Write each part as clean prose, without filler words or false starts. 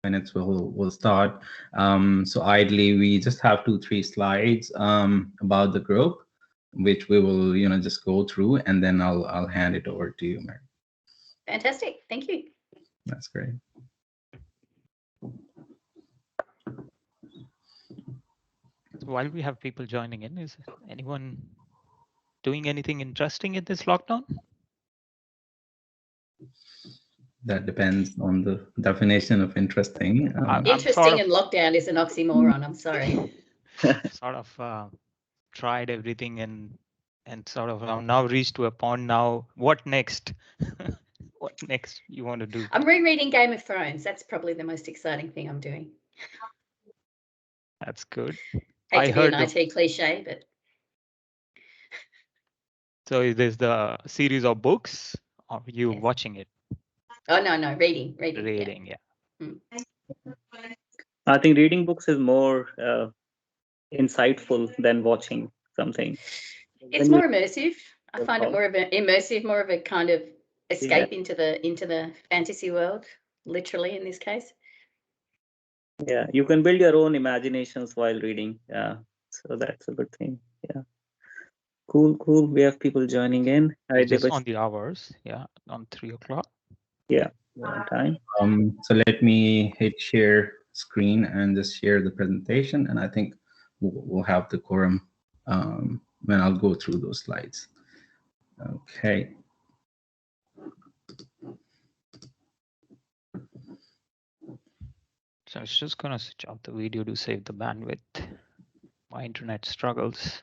minutes we'll start. So ideally, we just have 2-3 slides about the group, which we will just go through, and then I'll hand it over to you, Mary. Fantastic. Thank you. That's great. So while we have people joining in, is anyone doing anything interesting in this lockdown? That depends on the definition of interesting. Interesting and lockdown is an oxymoron. I'm sorry. Sort of tried everything and sort of now reached to a point. Now, what next? What next you want to do? I'm rereading Game of Thrones. That's probably the most exciting thing I'm doing. That's good. Hate to be an IT cliche, but. So there's the series of books, or are you Yes. watching it? Oh, no, reading. Reading, yeah. I think reading books is more insightful than watching something. It's more immersive. I find it more of an immersive, more of a kind of escape into the fantasy world, literally in this case. Yeah, you can build your own imaginations while reading. Yeah, so that's a good thing. Yeah, cool. We have people joining in. Just on the hours, yeah, on 3 o'clock. Yeah, on time. So let me hit share screen and just share the presentation, and I think we'll have the quorum when I'll go through those slides. Okay. So I was just gonna switch off the video to save the bandwidth. My internet struggles.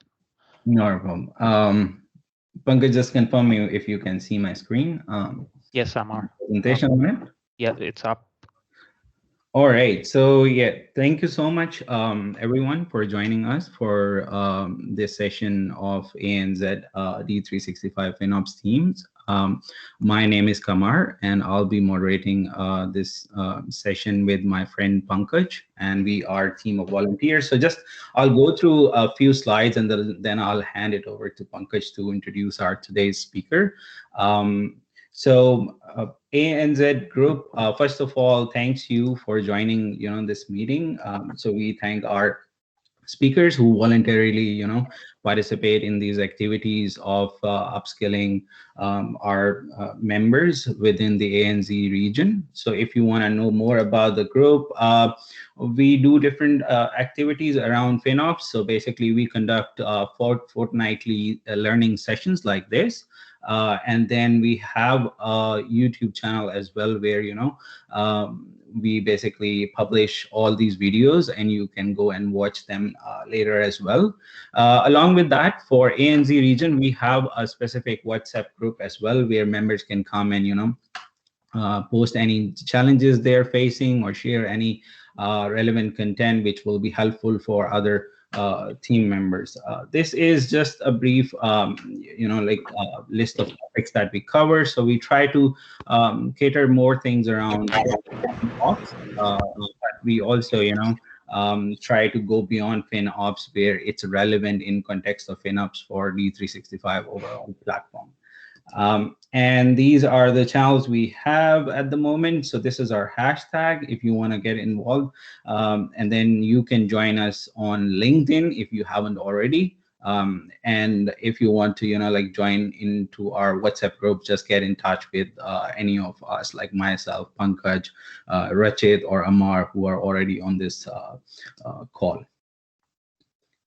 No problem. Pankaj, just confirm me if you can see my screen. Yes, Amar. Presentation on it? Yeah, it's up. All right. So yeah, thank you so much, everyone, for joining us for this session of ANZ D365 FinOps teams. My name is Kamar, and I'll be moderating this session with my friend Pankaj, and we are a team of volunteers. So I'll go through a few slides, and then I'll hand it over to Pankaj to introduce our today's speaker. So ANZ Group, first of all, thanks you for joining, this meeting. So we thank our speakers who voluntarily, participate in these activities of upskilling our members within the ANZ region. So if you want to know more about the group, we do different activities around FinOps. So basically, we conduct fortnightly learning sessions like this. And then we have a YouTube channel as well, where we basically publish all these videos, and you can go and watch them later as well. Along with that, for ANZ region, we have a specific WhatsApp group as well, where members can come and post any challenges they're facing, or share any relevant content which will be helpful for other team members. This is just a brief, list of topics that we cover. So we try to cater more things around FinOps, but we also, try to go beyond FinOps where it's relevant in context of FinOps for D365 overall platform. And these are the channels we have at the moment. So this is our hashtag if you want to get involved. And then you can join us on LinkedIn if you haven't already. And if you want to, join into our WhatsApp group, just get in touch with any of us, like myself, Pankaj, Rachit, or Amar, who are already on this call.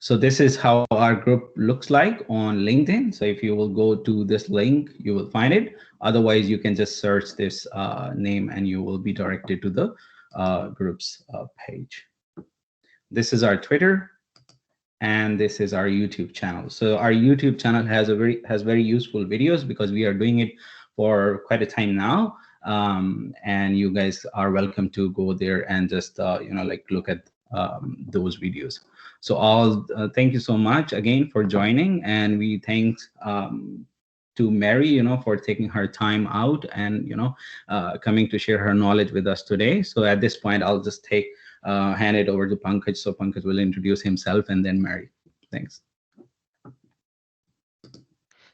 So this is how our group looks like on LinkedIn. So if you will go to this link, you will find it. Otherwise, you can just search this name, and you will be directed to the group's page. This is our Twitter, and this is our YouTube channel. So our YouTube channel has very useful videos, because we are doing it for quite a time now. And you guys are welcome to go there and just look at those videos. So I'll thank you so much again for joining, and we thank to Mary, for taking her time out and coming to share her knowledge with us today. So at this point, I'll just hand it over to Pankaj. So Pankaj will introduce himself, and then Mary. Thanks.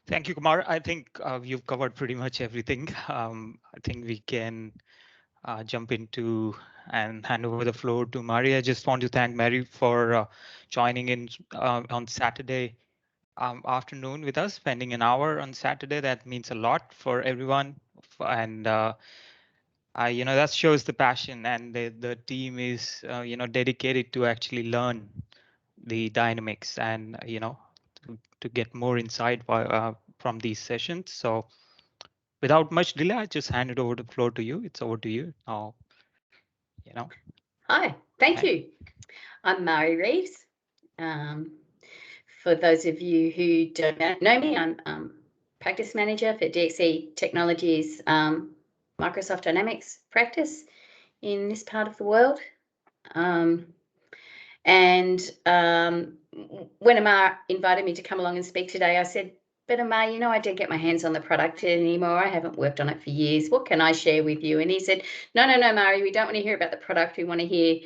Thank you, Kumar. I think you've covered pretty much everything. I think we can jump into and hand over the floor to Mary. I just want to thank Mary for joining in on Saturday afternoon with us, spending an hour on Saturday. That means a lot for everyone, and that shows the passion, and the team is dedicated to actually learn the dynamics and to get more insight from these sessions. So without much delay, I just hand it over the floor to you. It's over to you now. Hi, thank Hi. you. I'm Mary Reeves. For those of you who don't know me, I'm practice manager for DXC Technologies Microsoft Dynamics practice in this part of the world. When Amar invited me to come along and speak today, I said, but Amar, I don't get my hands on the product anymore. I haven't worked on it for years. What can I share with you? And he said, no, Mari, we don't want to hear about the product. We want to hear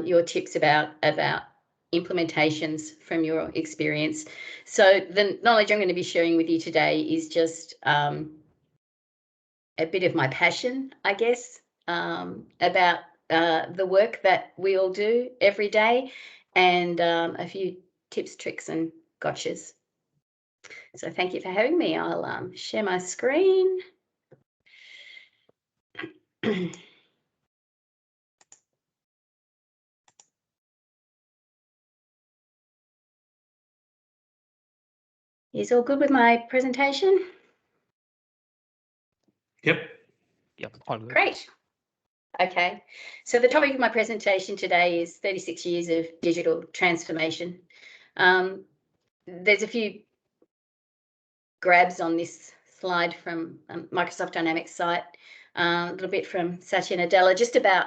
your tips about implementations from your experience. So the knowledge I'm going to be sharing with you today is just a bit of my passion, I guess, about the work that we all do every day, and a few tips, tricks, and gotchas. So thank you for having me. I'll share my screen. Is all good with my presentation? Yep. All good. Great. Okay, so the topic of my presentation today is 36 years of digital transformation. There's a few grabs on this slide from Microsoft Dynamics site, a little bit from Satya Nadella, just about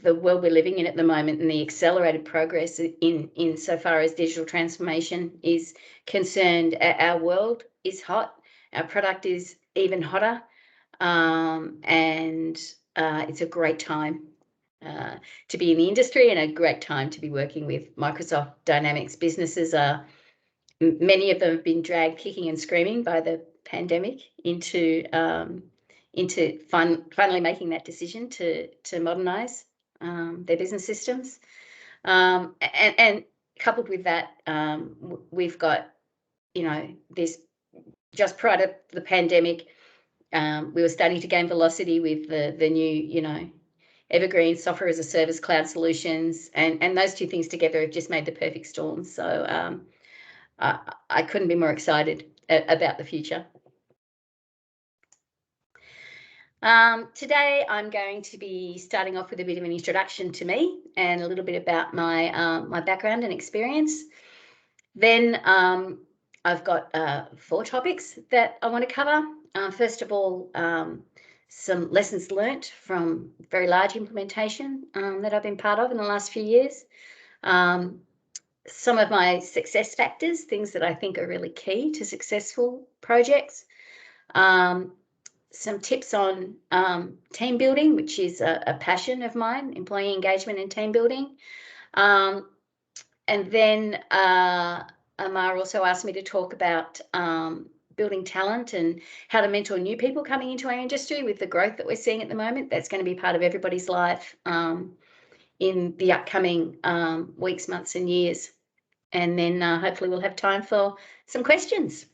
the world we're living in at the moment and the accelerated progress in so far as digital transformation is concerned. Our world is hot, our product is even hotter, and it's a great time to be in the industry and a great time to be working with Microsoft Dynamics. Businesses many of them have been dragged kicking and screaming by the pandemic into finally making that decision to modernize their business systems, and coupled with that, we've got this just prior to the pandemic, we were starting to gain velocity with the new evergreen software as a service cloud solutions, and those two things together have just made the perfect storm. So I couldn't be more excited about the future. Today I'm going to be starting off with a bit of an introduction to me and a little bit about my background and experience. Then I've got 4 topics that I want to cover. First of all, some lessons learnt from very large implementation that I've been part of in the last few years. Some of my success factors, things that I think are really key to successful projects. Some tips on team building, which is a passion of mine, employee engagement and team building. And then Amar also asked me to talk about building talent and how to mentor new people coming into our industry with the growth that we're seeing at the moment. That's going to be part of everybody's life in the upcoming weeks, months, and years. And then hopefully we'll have time for some questions.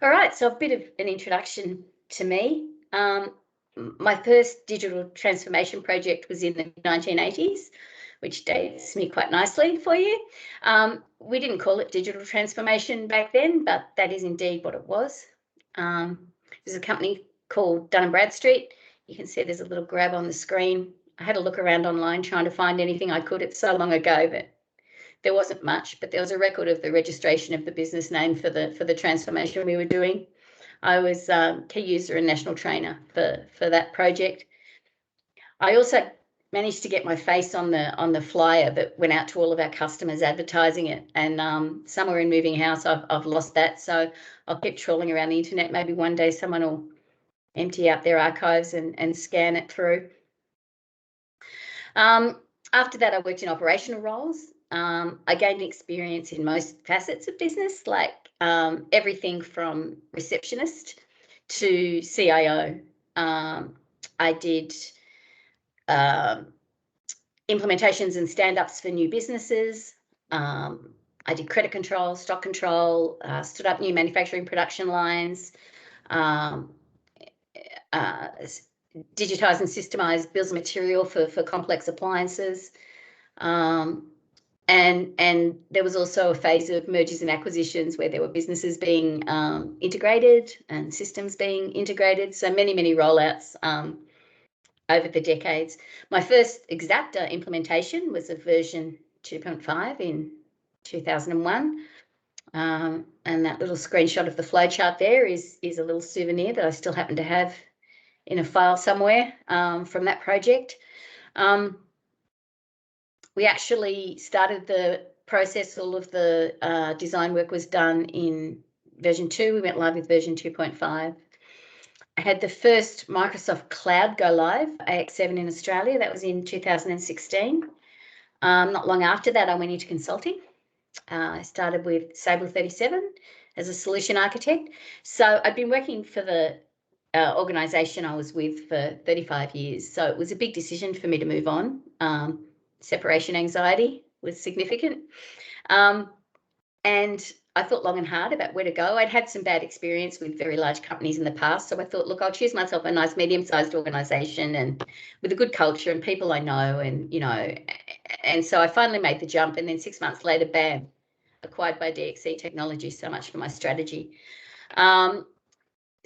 All right, so a bit of an introduction to me. My first digital transformation project was in the 1980s, which dates me quite nicely for you. We didn't call it digital transformation back then, but that is indeed what it was. It was a company called Dun & Bradstreet. You can see there's a little grab on the screen. I had a look around online trying to find anything I could. It's so long ago that there wasn't much, but there was a record of the registration of the business name for the transformation we were doing. I was key user and national trainer for that project. I also managed to get my face on the flyer that went out to all of our customers advertising it, and somewhere in Moving House I've lost that, so I'll keep trawling around the internet. Maybe one day someone will empty out their archives and scan it through. After that, I worked in operational roles. I gained experience in most facets of business, like everything from receptionist to CIO. I did implementations and stand-ups for new businesses. I did credit control, stock control, stood up new manufacturing production lines, digitise and systemize bills of material for complex appliances. And there was also a phase of mergers and acquisitions where there were businesses being integrated and systems being integrated. So many rollouts over the decades. My first Exacta implementation was a version 2.5 in 2001. And that little screenshot of the flowchart there is a little souvenir that I still happen to have in a file somewhere from that project. We actually started the process, all of the design work was done in version 2. We went live with version 2.5. I had the first Microsoft Cloud go live, AX7 in Australia. That was in 2016. Not long after that, I went into consulting. I started with Sable 37 as a solution architect. So I'd been working for the organisation I was with for 35 years. So it was a big decision for me to move on. Separation anxiety was significant. And I thought long and hard about where to go. I'd had some bad experience with very large companies in the past. So I thought, look, I'll choose myself a nice medium-sized organisation and with a good culture and people I know, and, you know, and so I finally made the jump. And then 6 months later, bam, acquired by DXC Technology. So much for my strategy.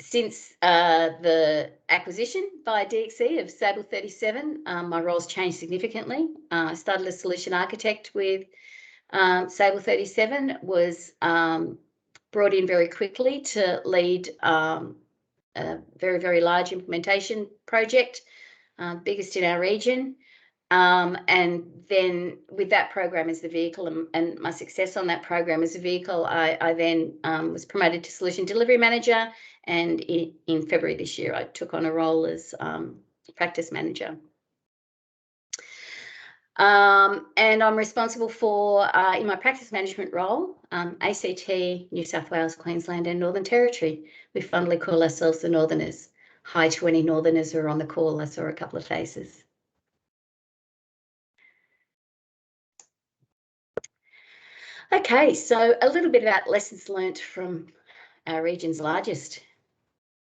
Since the acquisition by DXC of Sable 37, my role's changed significantly. I started as solution architect with Sable 37, was brought in very quickly to lead a very large implementation project, biggest in our region. And then with that program as the vehicle and my success on that program as a vehicle, I then was promoted to solution delivery manager. And in February this year, I took on a role as practice manager. And I'm responsible for, in my practice management role, ACT, New South Wales, Queensland and Northern Territory. We fondly call ourselves the Northerners. Hi to any Northerners who are on the call. I saw a couple of faces. Okay, so a little bit about lessons learnt from our region's largest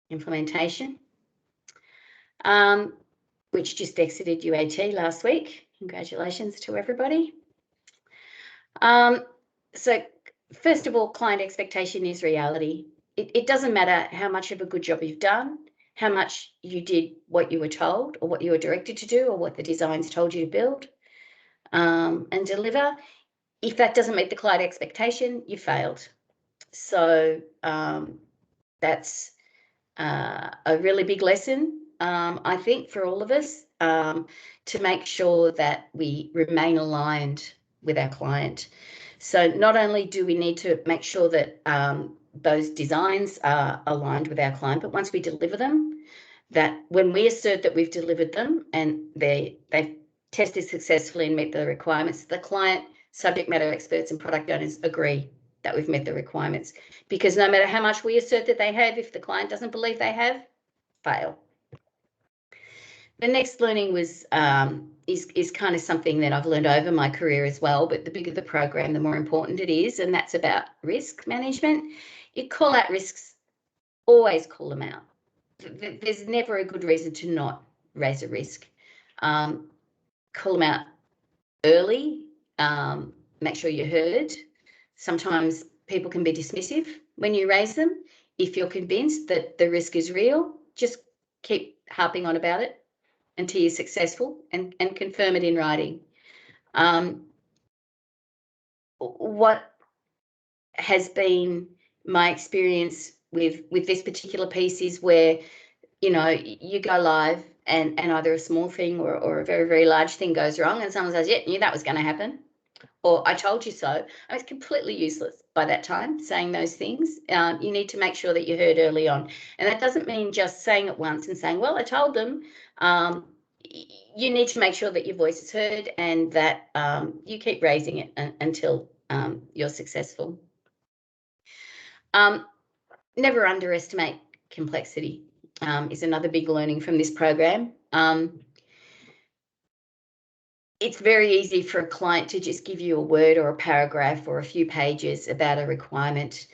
implementation, which just exited UAT last week. Congratulations to everybody. So first of all, client expectation is reality. It doesn't matter how much of a good job you've done, how much you did what you were told or what you were directed to do or what the designs told you to build and deliver. If that doesn't meet the client expectation, you failed. So that's a really big lesson, I think, for all of us, to make sure that we remain aligned with our client. So not only do we need to make sure that those designs are aligned with our client, but once we deliver them, that when we assert that we've delivered them and they've tested successfully and met the requirements, the client, subject matter experts and product owners agree that we've met the requirements. Because no matter how much we assert that they have, if the client doesn't believe they have, fail. The next learning was is kind of something that I've learned over my career as well, but the bigger the program, the more important it is, and that's about risk management. You call out risks, always call them out. There's never a good reason to not raise a risk. Call them out early, make sure you're heard. Sometimes people can be dismissive when you raise them. If you're convinced that the risk is real, just keep harping on about it until you're successful and confirm it in writing. What has been my experience with this particular piece is where, you know, you go live and either a small thing or a very large thing goes wrong and someone says, yeah, knew that was going to happen. Or I told you so. I was completely useless by that time saying those things. You need to make sure that you're heard early on. And that doesn't mean just saying it once and saying, well, I told them. You need to make sure that your voice is heard and that you keep raising it until you're successful. Never underestimate complexity is another big learning from this program. It's very easy for a client to just give you a word or a paragraph or a few pages about a requirement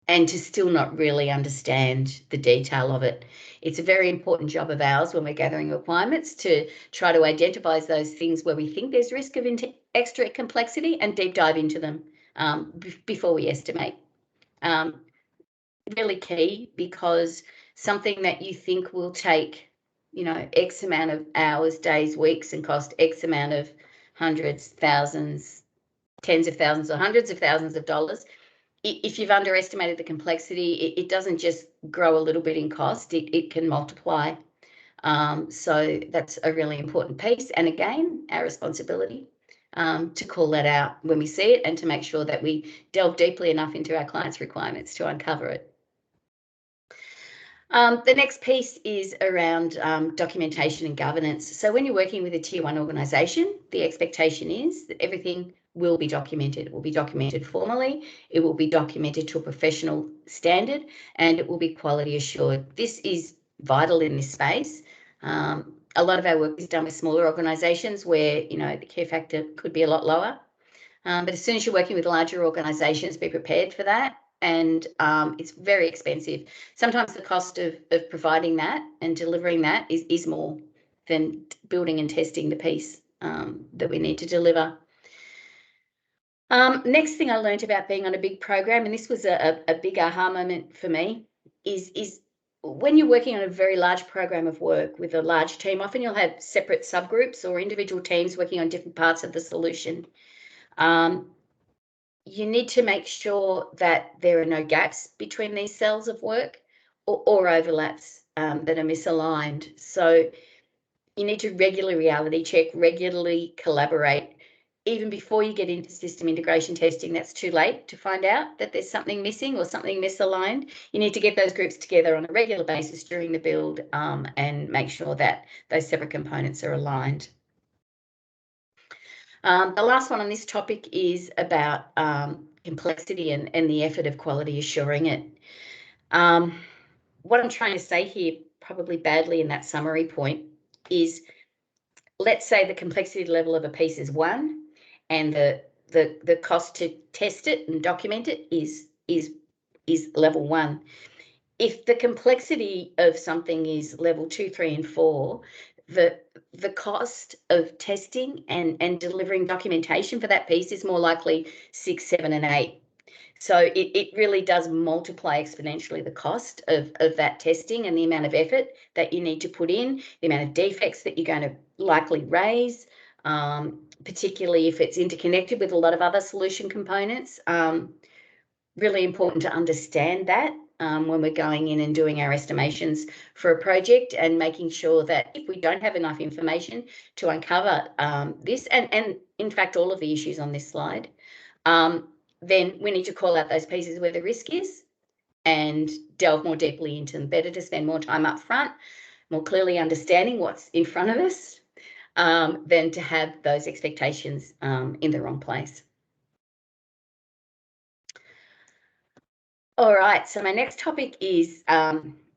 and to still not really understand the detail of it. It's a very important job of ours when we're gathering requirements to try to identify those things where we think there's risk of extra complexity and deep dive into them before we estimate. Really key, because something that you think will take, you know, X amount of hours, days, weeks, and cost X amount of hundreds, thousands, tens of thousands, or hundreds of thousands of dollars, if you've underestimated the complexity, it doesn't just grow a little bit in cost, it can multiply. So that's a really important piece. And again, our responsibility to call that out when we see it and to make sure that we delve deeply enough into our clients' requirements to uncover it. The next piece is around documentation and governance. So when you're working with a tier 1 organisation, the expectation is that everything will be documented. It will be documented formally, it will be documented to a professional standard, and it will be quality assured. This is vital in this space. A lot of our work is done with smaller organisations where, you know, the care factor could be a lot lower. But as soon as you're working with larger organisations, be prepared for that. And it's very expensive. Sometimes the cost of providing that and delivering that is more than building and testing the piece that we need to deliver. Next thing I learned about being on a big program, and this was a big aha moment for me, is when you're working on a very large program of work with a large team, often you'll have separate subgroups or individual teams working on different parts of the solution. You need to make sure that there are no gaps between these cells of work or overlaps that are misaligned. So you need to regularly reality check, regularly collaborate. Even before you get into system integration testing, that's too late to find out that there's something missing or something misaligned. You need to get those groups together on a regular basis during the build and make sure that those separate components are aligned. The last one on this topic is about complexity and the effort of quality assuring it. What I'm trying to say here, probably badly in that summary point, is let's say the complexity level of a piece is 1 and the cost to test it and document it is level 1. If the complexity of something is level 2, 3, and 4, the cost of testing and delivering documentation for that piece is more likely 6, 7, and 8. So it really does multiply exponentially the cost of that testing and the amount of effort that you need to put in, the amount of defects that you're going to likely raise, particularly if it's interconnected with a lot of other solution components. Really important to understand that when we're going in and doing our estimations for a project, and making sure that if we don't have enough information to uncover this, and in fact all of the issues on this slide, then we need to call out those pieces where the risk is and delve more deeply into them. Better to spend more time up front, more clearly understanding what's in front of us, than to have those expectations in the wrong place. All right, so my next topic is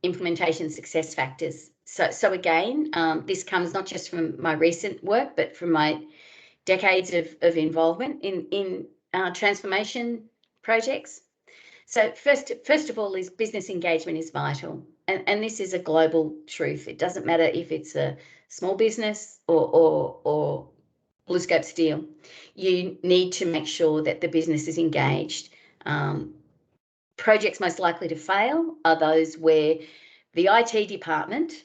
implementation success factors. So again, this comes not just from my recent work, but from my decades of involvement in transformation projects. So first of all, is business engagement is vital, and this is a global truth. It doesn't matter if it's a small business or blue scope steel. You need to make sure that the business is engaged. Projects most likely to fail are those where the IT department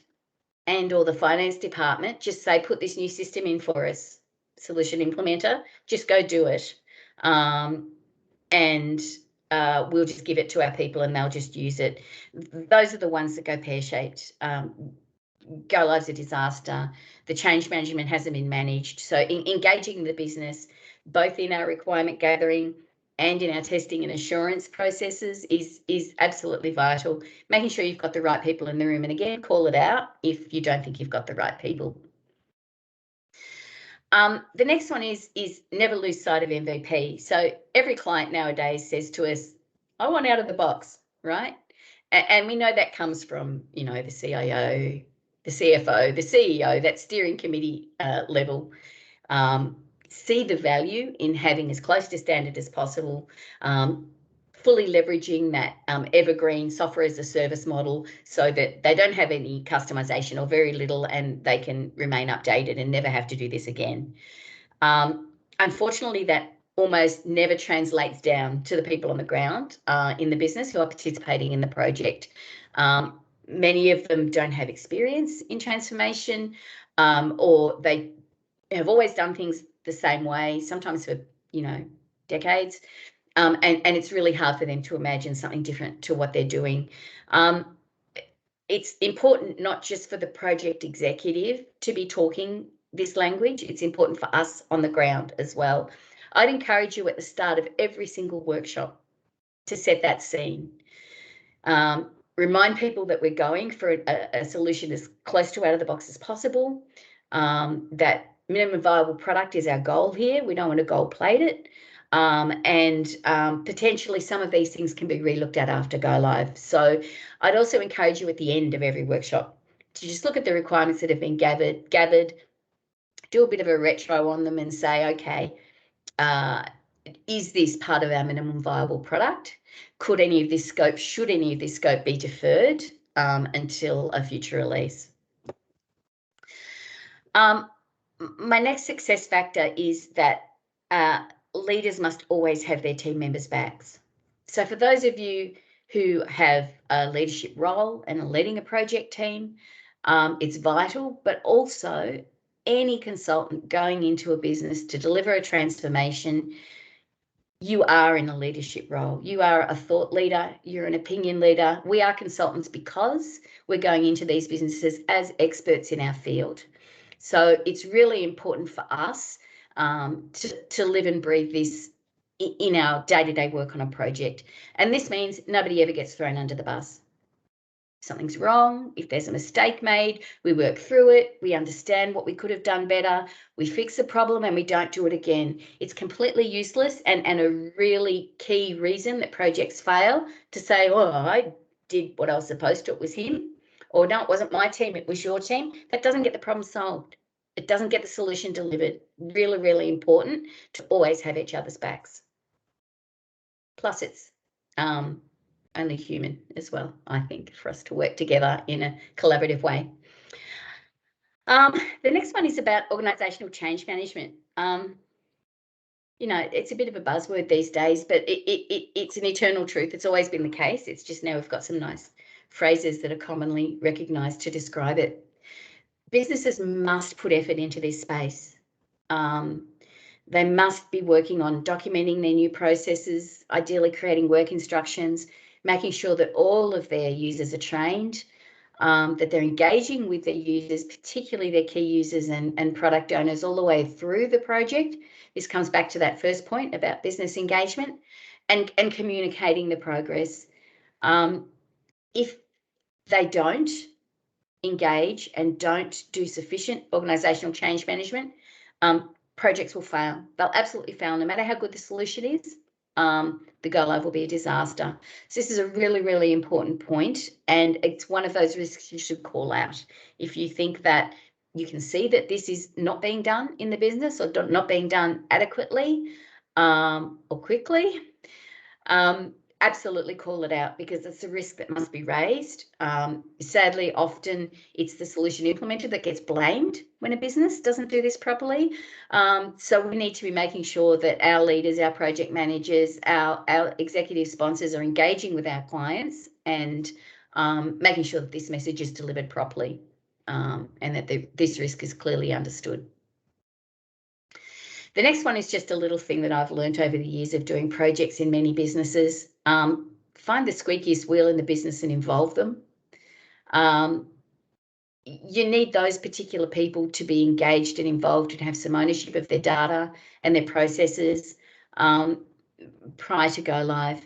and or the finance department just say, put this new system in for us, solution implementer, just go do it. And we'll just give it to our people and they'll just use it. Those are the ones that go pear-shaped. Go live's a disaster. The change management hasn't been managed. So engaging the business, both in our requirement gathering and in our testing and assurance processes, is absolutely vital. Making sure you've got the right people in the room, and again, call it out if you don't think you've got the right people. The next one is never lose sight of MVP. So every client nowadays says to us, I want out of the box, right? and we know that comes from, you know, the CIO, the CFO, the CEO, that steering committee level. See the value in having as close to standard as possible, fully leveraging that evergreen software as a service model so that they don't have any customization or very little, and they can remain updated and never have to do this again. Unfortunately, that almost never translates down to the people on the ground in the business who are participating in the project. Many of them don't have experience in transformation, or they have always done things the same way, sometimes for, you know, decades. And it's really hard for them to imagine something different to what they're doing. It's important not just for the project executive to be talking this language, it's important for us on the ground as well. I'd encourage you at the start of every single workshop to set that scene. Remind people that we're going for a solution as close to out of the box as possible, that minimum viable product is our goal here. We don't want to gold plate it. Potentially some of these things can be relooked at after go live. So I'd also encourage you at the end of every workshop to just look at the requirements that have been gathered, do a bit of a retro on them and say, okay, is this part of our minimum viable product? Should any of this scope be deferred until a future release? My next success factor is that leaders must always have their team members' backs. So for those of you who have a leadership role and are leading a project team, it's vital, but also any consultant going into a business to deliver a transformation, you are in a leadership role. You are a thought leader, you're an opinion leader. We are consultants because we're going into these businesses as experts in our field. So it's really important for us to live and breathe this in our day-to-day work on a project. And this means nobody ever gets thrown under the bus. If something's wrong, if there's a mistake made, we work through it, we understand what we could have done better, we fix the problem and we don't do it again. It's completely useless and a really key reason that projects fail, to say, oh, I did what I was supposed to, it was him. Or no, it wasn't my team, it was your team. That doesn't get the problem solved. It doesn't get the solution delivered. Really, really important to always have each other's backs. Plus, it's only human as well, I think, for us to work together in a collaborative way. The next one is about organisational change management. You know, it's a bit of a buzzword these days, but it's an eternal truth. It's always been the case. It's just now we've got some nice phrases that are commonly recognised to describe it. Businesses must put effort into this space. They must be working on documenting their new processes, ideally creating work instructions, making sure that all of their users are trained, that they're engaging with their users, particularly their key users and product owners all the way through the project. This comes back to that first point about business engagement and communicating the progress. If they don't engage and don't do sufficient organisational change management, projects will fail. They'll absolutely fail, no matter how good the solution is. The go live will be a disaster. So this is a really, really important point, and it's one of those risks you should call out. If you think that you can see that this is not being done in the business or not being done adequately or quickly, absolutely call it out, because it's a risk that must be raised. Sadly, often it's the solution implementer that gets blamed when a business doesn't do this properly. So we need to be making sure that our leaders, our project managers, our executive sponsors are engaging with our clients and making sure that this message is delivered properly and that this risk is clearly understood. The next one is just a little thing that I've learned over the years of doing projects in many businesses. Find the squeakiest wheel in the business and involve them. You need those particular people to be engaged and involved and have some ownership of their data and their processes prior to go live.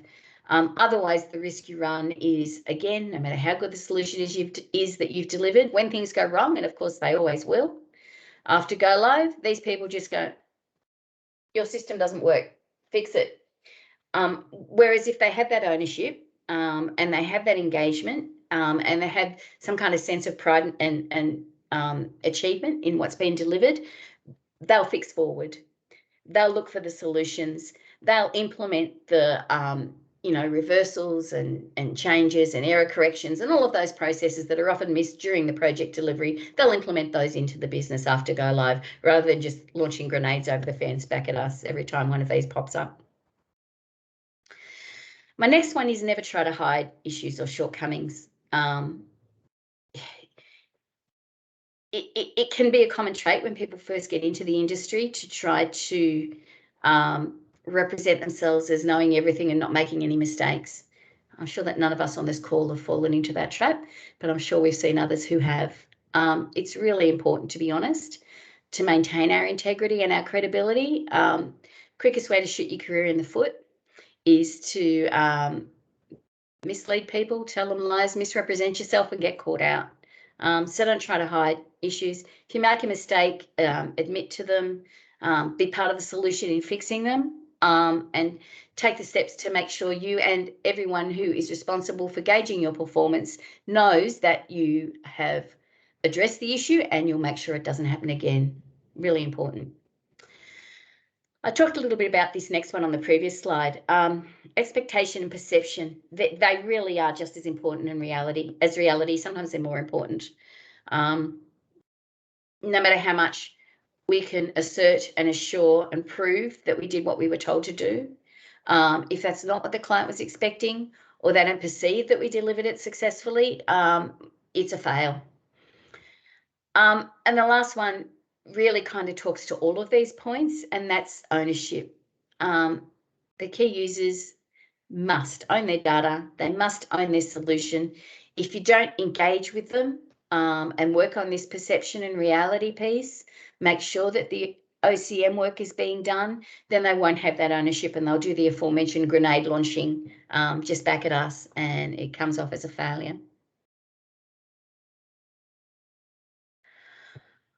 Otherwise, the risk you run is, again, no matter how good the solution is that you've delivered, when things go wrong, and of course they always will, after go live, these people just go, your system doesn't work, fix it. Whereas if they had that ownership and they have that engagement, and they have some kind of sense of pride and achievement in what's been delivered, they'll fix forward. They'll look for the solutions. They'll implement the reversals and changes and error corrections and all of those processes that are often missed during the project delivery. They'll implement those into the business after go live, rather than just launching grenades over the fence back at us every time one of these pops up. My next one is never try to hide issues or shortcomings. It can be a common trait when people first get into the industry to try to represent themselves as knowing everything and not making any mistakes. I'm sure that none of us on this call have fallen into that trap, but I'm sure we've seen others who have. It's really important to be honest, to maintain our integrity and our credibility. Quickest way to shoot your career in the foot is to mislead people, tell them lies, misrepresent yourself and get caught out. So don't try to hide issues. If you make a mistake, admit to them, be part of the solution in fixing them, and take the steps to make sure you and everyone who is responsible for gauging your performance knows that you have addressed the issue and you'll make sure it doesn't happen again. Really important. I talked a little bit about this next one on the previous slide. Expectation and perception, they really are just as important in reality. Sometimes they're more important. No matter how much we can assert and assure and prove that we did what we were told to do, if that's not what the client was expecting, or they don't perceive that we delivered it successfully, it's a fail. And the last one really kind of talks to all of these points, and that's ownership. The key users must own their data. They must own their solution. If you don't engage with them and work on this perception and reality piece, make sure that the OCM work is being done, then they won't have that ownership and they'll do the aforementioned grenade launching just back at us, and it comes off as a failure.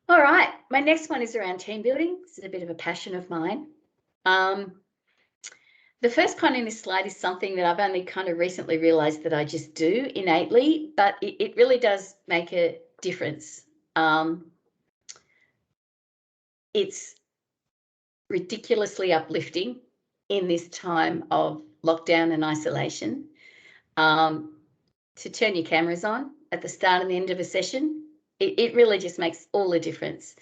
All right, my next one is around team building. This is a bit of a passion of mine. The first point in this slide is something that I've only kind of recently realised that I just do innately, but it really does make a difference. It's ridiculously uplifting in this time of lockdown and isolation to turn your cameras on at the start and the end of a session. It really just makes all the difference.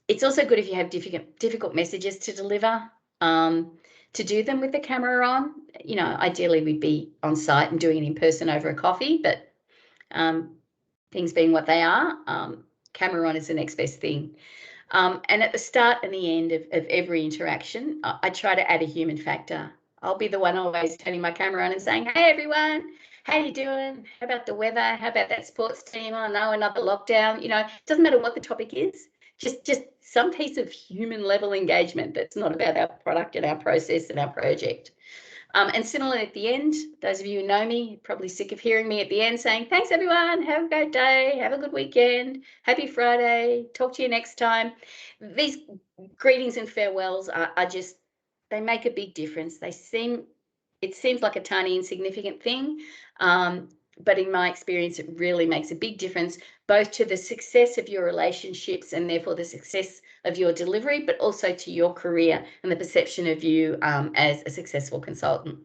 It's also good if you have difficult messages to deliver, to do them with the camera on. You know, ideally we'd be on site and doing it in person over a coffee, but things being what they are, camera on is the next best thing. And at the start and the end of every interaction, I try to add a human factor. I'll be the one always turning my camera on and saying, hey everyone, how you doing? How about the weather? How about that sports team? Oh no, another lockdown. You know, it doesn't matter what the topic is, just some piece of human level engagement that's not about our product and our process and our project. And similarly at the end, those of you who know me, are probably sick of hearing me at the end saying, thanks everyone, have a great day, have a good weekend, happy Friday, talk to you next time. These greetings and farewells are just, they make a big difference. It seems like a tiny insignificant thing, but in my experience, it really makes a big difference, both to the success of your relationships and therefore the success of your delivery, but also to your career and the perception of you as a successful consultant.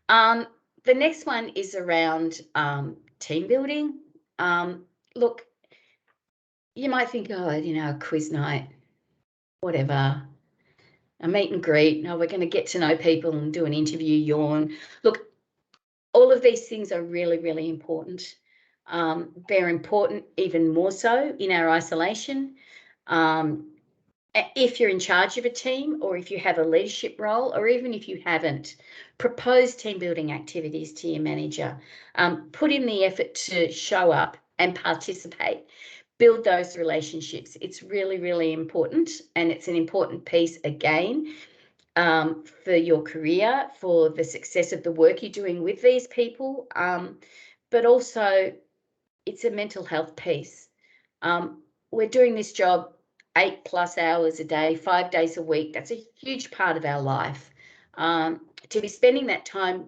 The next one is around team building. Look, you might think, oh, you know, a quiz night, whatever, a meet and greet, no, we're going to get to know people and do an interview, yawn. Look, all of these things are really, really important. They're important even more so in our isolation. If you're in charge of a team, or if you have a leadership role, or even if you haven't, propose team building activities to your manager. Put in the effort to show up and participate. Build those relationships. It's really, really important, and it's an important piece again for your career, for the success of the work you're doing with these people, but also it's a mental health piece. We're doing this job 8+ hours a day, 5 days a week. That's a huge part of our life. to be spending that time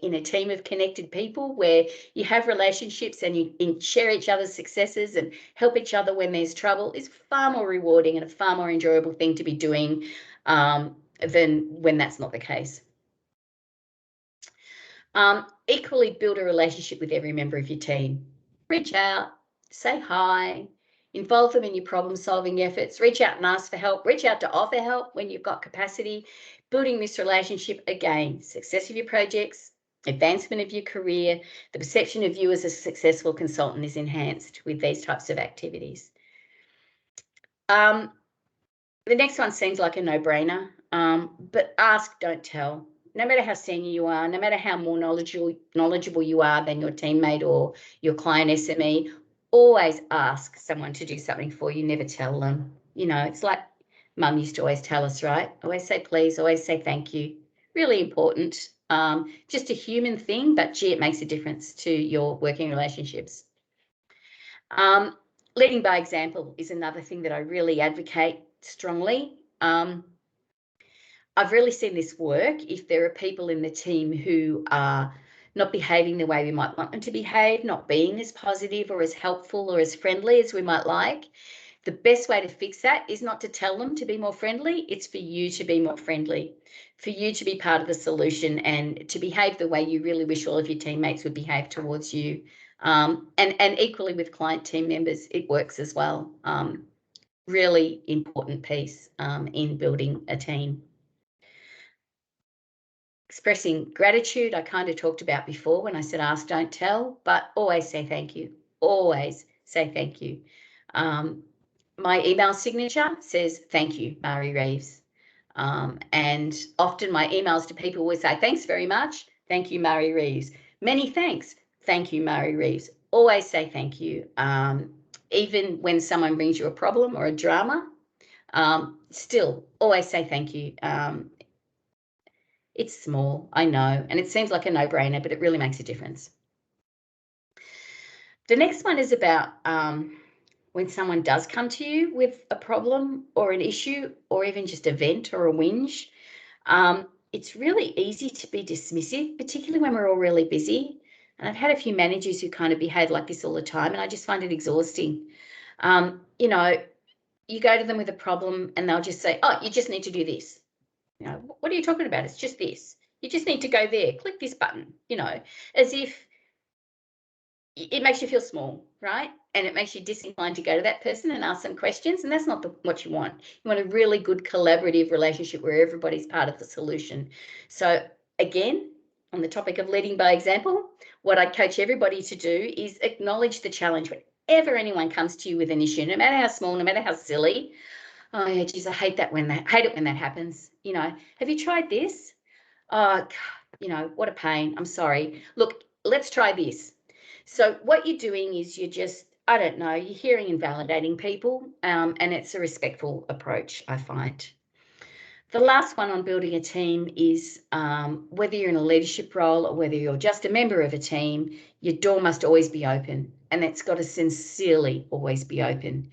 in a team of connected people where you have relationships and you share each other's successes and help each other when there's trouble is far more rewarding and a far more enjoyable thing to be doing than when that's not the case. Equally, build a relationship with every member of your team. Reach out, say hi, involve them in your problem-solving efforts, reach out and ask for help, reach out to offer help when you've got capacity. Building this relationship, again, success of your projects, advancement of your career, the perception of you as a successful consultant is enhanced with these types of activities. The next one seems like a no-brainer, but ask, don't tell. No matter how senior you are, no matter how more knowledgeable you are than your teammate or your client SME, always ask someone to do something for you, never tell them. You know, it's like Mum used to always tell us, right? Always say please, always say thank you. Really important. Just a human thing, but gee, it makes a difference to your working relationships. Leading by example is another thing that I really advocate strongly. I've really seen this work if there are people in the team who are not behaving the way we might want them to behave, not being as positive or as helpful or as friendly as we might like. The best way to fix that is not to tell them to be more friendly. It's for you to be more friendly, for you to be part of the solution and to behave the way you really wish all of your teammates would behave towards you. And equally with client team members, it works as well. Really important piece in building a team. Expressing gratitude, I kind of talked about before when I said ask, don't tell, but always say thank you. Always say thank you. My email signature says, thank you, Mari Reeves. And often my emails to people will say, thanks very much. Thank you, Mari Reeves. Many thanks. Thank you, Mari Reeves. Always say thank you. Even when someone brings you a problem or a drama, still always say thank you. It's small, I know, and it seems like a no-brainer, but it really makes a difference. The next one is about when someone does come to you with a problem or an issue or even just a vent or a whinge. It's really easy to be dismissive, particularly when we're all really busy. And I've had a few managers who kind of behave like this all the time, and I just find it exhausting. You know, you go to them with a problem and they'll just say, oh, you just need to do this. You know, what are you talking about? It's just this. You just need to go there, click this button, you know, as if it makes you feel small, right? And it makes you disinclined to go to that person and ask some questions. And that's not what you want. You want a really good collaborative relationship where everybody's part of the solution. So again, on the topic of leading by example, what I coach everybody to do is acknowledge the challenge whenever anyone comes to you with an issue, no matter how small, no matter how silly. Oh yeah, geez, I hate it when that happens. You know, have you tried this? Oh, you know, what a pain. I'm sorry. Look, let's try this. So what you're doing is you're just, I don't know, you're hearing and validating people, and it's a respectful approach, I find. The last one on building a team is whether you're in a leadership role or whether you're just a member of a team, your door must always be open, and it's got to sincerely always be open.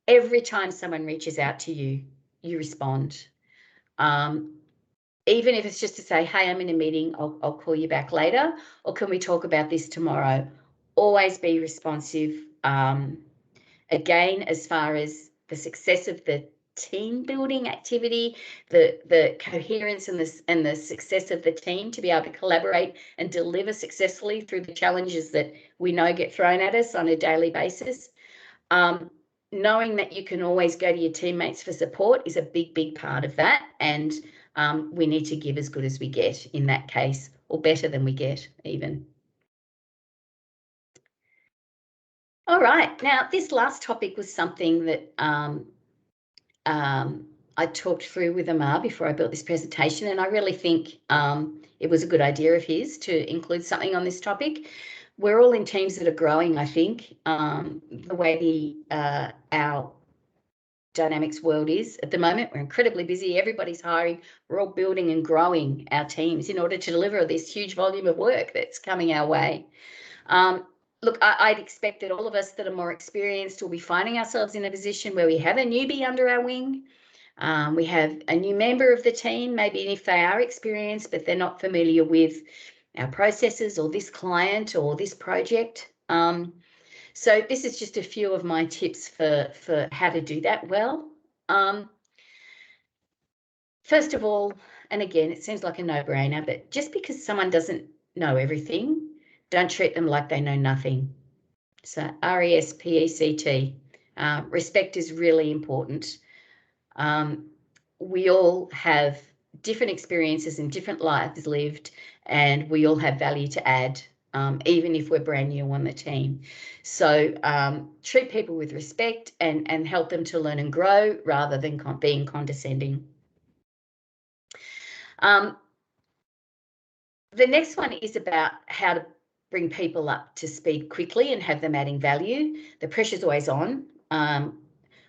Every time someone reaches out to you, you respond. Even if it's just to say, hey, I'm in a meeting, I'll call you back later, or can we talk about this tomorrow? Always be responsive. Again, as far as the success of the team building activity, the coherence and the success of the team to be able to collaborate and deliver successfully through the challenges that we know get thrown at us on a daily basis. Knowing that you can always go to your teammates for support is a big, big part of that. And we need to give as good as we get in that case, or better than we get even. All right, now this last topic was something that I talked through with Amar before I built this presentation, and I really think it was a good idea of his to include something on this topic. We're all in teams that are growing, I think. The way our dynamics world is at the moment, we're incredibly busy, everybody's hiring, we're all building and growing our teams in order to deliver this huge volume of work that's coming our way. Look, I'd expect that all of us that are more experienced will be finding ourselves in a position where we have a newbie under our wing. We have a new member of the team, maybe if they are experienced, but they're not familiar with our processes or this client or this project. So this is just a few of my tips for how to do that well. First of all, and again, it seems like a no-brainer, but just because someone doesn't know everything, don't treat them like they know nothing. So RESPECT, respect is really important. We all have different experiences and different lives lived, and we all have value to add, even if we're brand new on the team. So treat people with respect and help them to learn and grow rather than being condescending. The next one is about how to bring people up to speed quickly and have them adding value. The pressure's always on when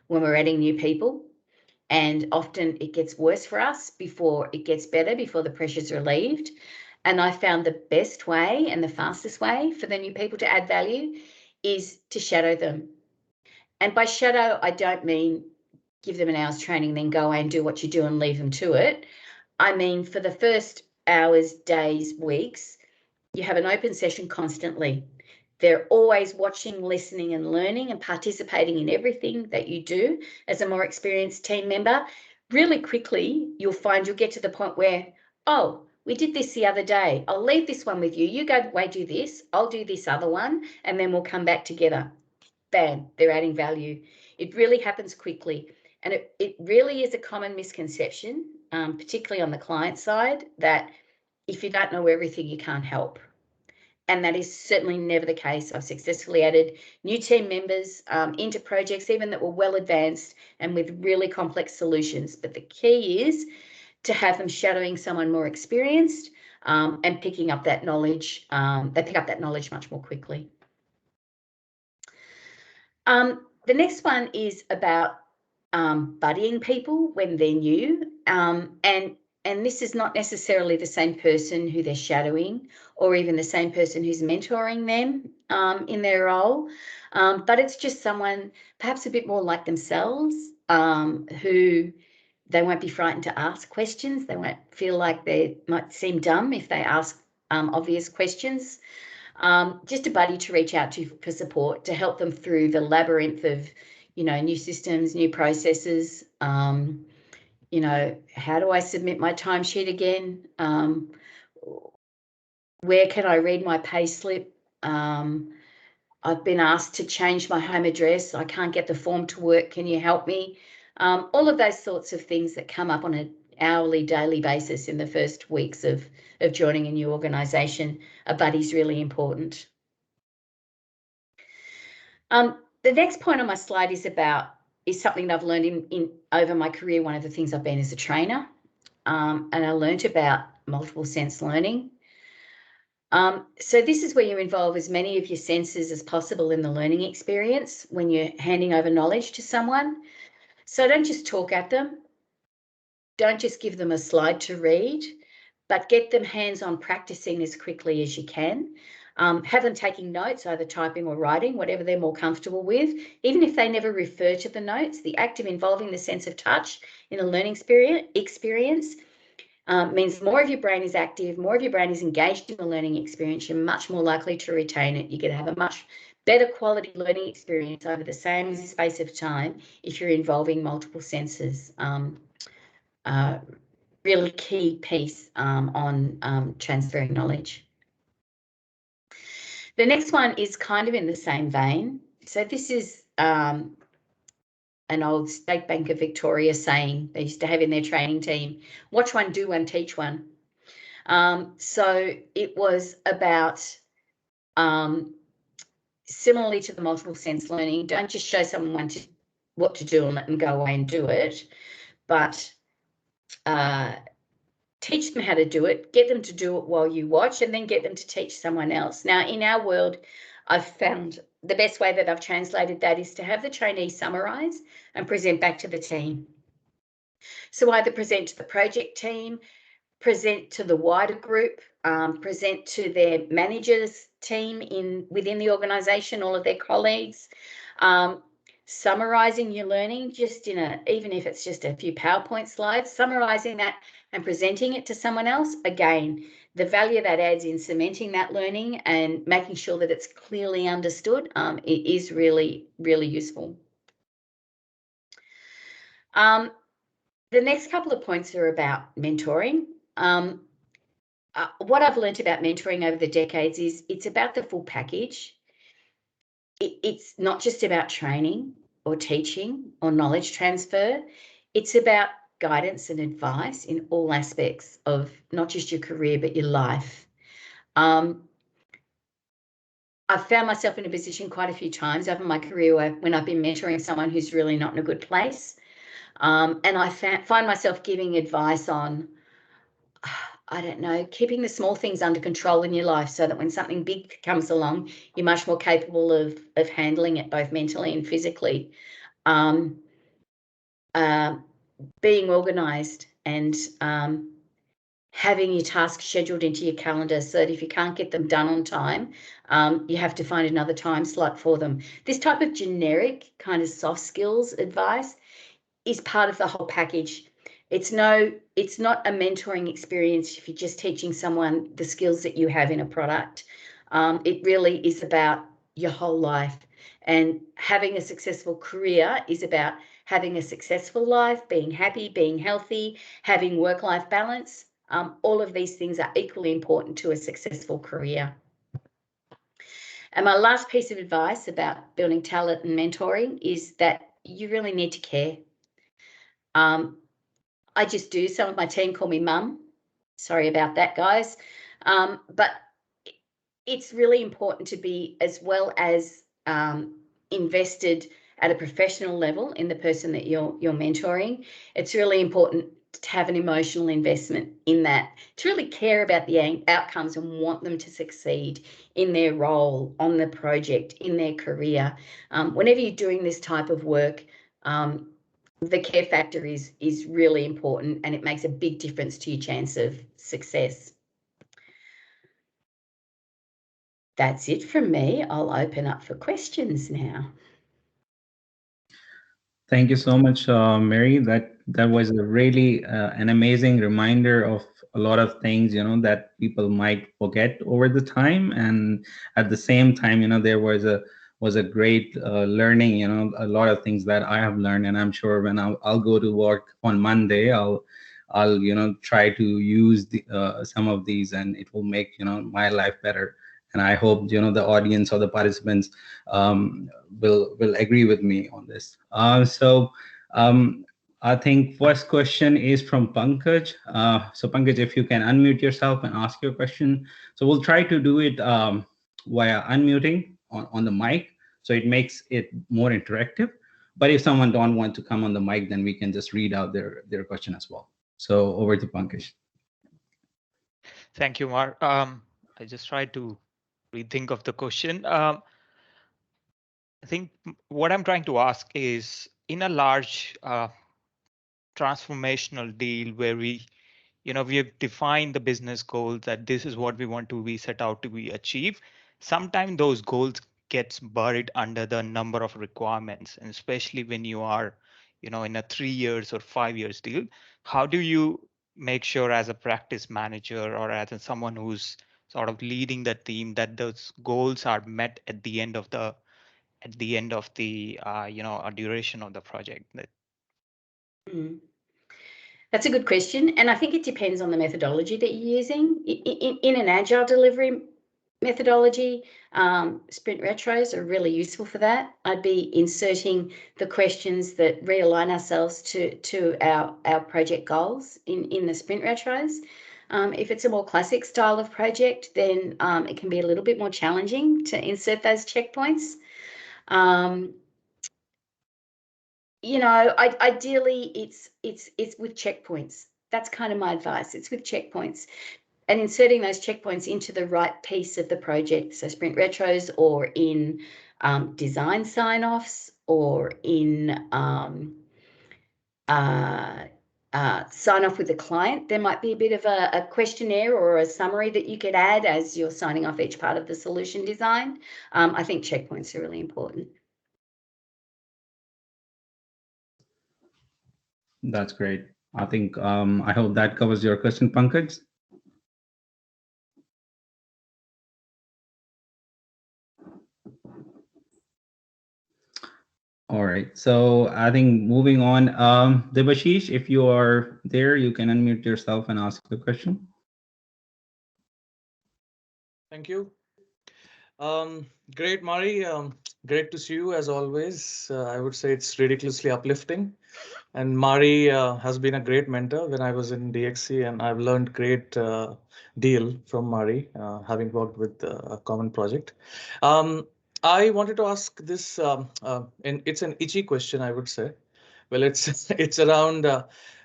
we're adding new people, and often it gets worse for us before it gets better, before the pressure's relieved. And I found the best way and the fastest way for the new people to add value is to shadow them. And by shadow, I don't mean give them an hour's training, then go away and do what you do and leave them to it. I mean, for the first hours, days, weeks, you have an open session constantly. They're always watching, listening and learning and participating in everything that you do as a more experienced team member. Really quickly, you'll find you'll get to the point where, oh, we did this the other day. I'll leave this one with you. You go away, do this. I'll do this other one, and then we'll come back together. Bam, they're adding value. It really happens quickly. And it really is a common misconception, particularly on the client side, that if you don't know everything, you can't help. And that is certainly never the case. I've successfully added new team members into projects, even that were well advanced and with really complex solutions. But the key is to have them shadowing someone more experienced and picking up that knowledge. They pick up that knowledge much more quickly. The next one is about buddying people when they're new. And this is not necessarily the same person who they're shadowing or even the same person who's mentoring them in their role, but it's just someone perhaps a bit more like themselves, who they won't be frightened to ask questions. They won't feel like they might seem dumb if they ask obvious questions. Just a buddy to reach out to for support, to help them through the labyrinth of, new systems, new processes. How do I submit my timesheet again? Where can I read my payslip? I've been asked to change my home address. I can't get the form to work. Can you help me? All of those sorts of things that come up on an hourly, daily basis in the first weeks of joining a new organisation. A buddy's really important. The next point on my slide is something that I've learned in over my career. One of the things I've been as a trainer, and I learnt about multiple sense learning. So this is where you involve as many of your senses as possible in the learning experience when you're handing over knowledge to someone. So don't just talk at them. Don't just give them a slide to read, but get them hands-on practicing as quickly as you can. Have them taking notes, either typing or writing, whatever they're more comfortable with. Even if they never refer to the notes, the act of involving the sense of touch in a learning experience means more of your brain is active, more of your brain is engaged in the learning experience. You're much more likely to retain it. You're going to have a much better quality learning experience over the same space of time if you're involving multiple senses. Really key piece on transferring knowledge. The next one is kind of in the same vein. So this is an old State Bank of Victoria saying they used to have in their training team: watch one, do one, teach one. So it was about, similarly to the multiple sense learning, don't just show someone what to do and let them go away and do it, but teach them how to do it, get them to do it while you watch, and then get them to teach someone else. Now, in our world, I've found the best way that I've translated that is to have the trainee summarise and present back to the team. So either present to the project team, present to the wider group, present to their managers team within the organisation, all of their colleagues. summarizing your learning just even if it's just a few PowerPoint slides, summarizing that and presenting it to someone else, again, the value that adds in cementing that learning and making sure that it's clearly understood, it is really, really useful. The next couple of points are about mentoring. What I've learned about mentoring over the decades is it's about the full package. It's not just about training or teaching or knowledge transfer. It's about guidance and advice in all aspects of not just your career, but your life. I've found myself in a position quite a few times over my career when I've been mentoring someone who's really not in a good place. And I find myself giving advice on, I don't know, keeping the small things under control in your life so that when something big comes along, you're much more capable of handling it both mentally and physically. Being organised and having your tasks scheduled into your calendar so that if you can't get them done on time, you have to find another time slot for them. This type of generic kind of soft skills advice is part of the whole package. It's not a mentoring experience if you're just teaching someone the skills that you have in a product. It really is about your whole life, and having a successful career is about having a successful life, being happy, being healthy, having work-life balance. All of these things are equally important to a successful career. And my last piece of advice about building talent and mentoring is that you really need to care. I just do. Some of my team call me mum. Sorry about that, guys. But it's really important to be as well as invested at a professional level in the person that you're mentoring. It's really important to have an emotional investment in that, to really care about the outcomes and want them to succeed in their role, on the project, in their career. Whenever you're doing this type of work, the care factor is really important, and it makes a big difference to your chance of success. That's it from me. I'll open up for questions now. Thank you so much, Mary. That was a really an amazing reminder of a lot of things, that people might forget over the time. And at the same time, there was a great learning, a lot of things that I have learned. And I'm sure when I'll go to work on Monday, I'll try to use some of these, and it will make my life better. And I hope the audience or the participants will agree with me on this. So I think first question is from Pankaj. So Pankaj, if you can unmute yourself and ask your question. So we'll try to do it via unmuting on the mic, so it makes it more interactive. But if someone don't want to come on the mic, then we can just read out their question as well. So over to Pankaj. Thank you, Mar. I just tried to rethink of the question. I think what I'm trying to ask is, in a large transformational deal where we have defined the business goals, that this is what we want to be set out to be achieve. Sometimes those goals gets buried under the number of requirements, and especially when you are, in a 3 years or 5 years deal, how do you make sure as a practice manager or as someone who's sort of leading the team that those goals are met at the end of the duration of the project? That's a good question, and I think it depends on the methodology that you're using. In an agile delivery methodology, sprint retros are really useful for that. I'd be inserting the questions that realign ourselves to our project goals in the sprint retros. If it's a more classic style of project, then it can be a little bit more challenging to insert those checkpoints. Ideally it's with checkpoints. That's kind of my advice. It's with checkpoints and inserting those checkpoints into the right piece of the project. So sprint retros, or in design sign-offs, or in sign off with the client. There might be a bit of a questionnaire or a summary that you could add as you're signing off each part of the solution design. I think checkpoints are really important. That's great. I think I hope that covers your question, Pankaj. All right. So I think moving on, Debashish, if you are there, you can unmute yourself and ask the question. Thank you. Great, Mari. Great to see you as always. I would say it's ridiculously uplifting. And Mari has been a great mentor when I was in DXC, and I've learned great deal from Mari, having worked with a common project. I wanted to ask this, and it's an itchy question, I would say. Well, it's it's around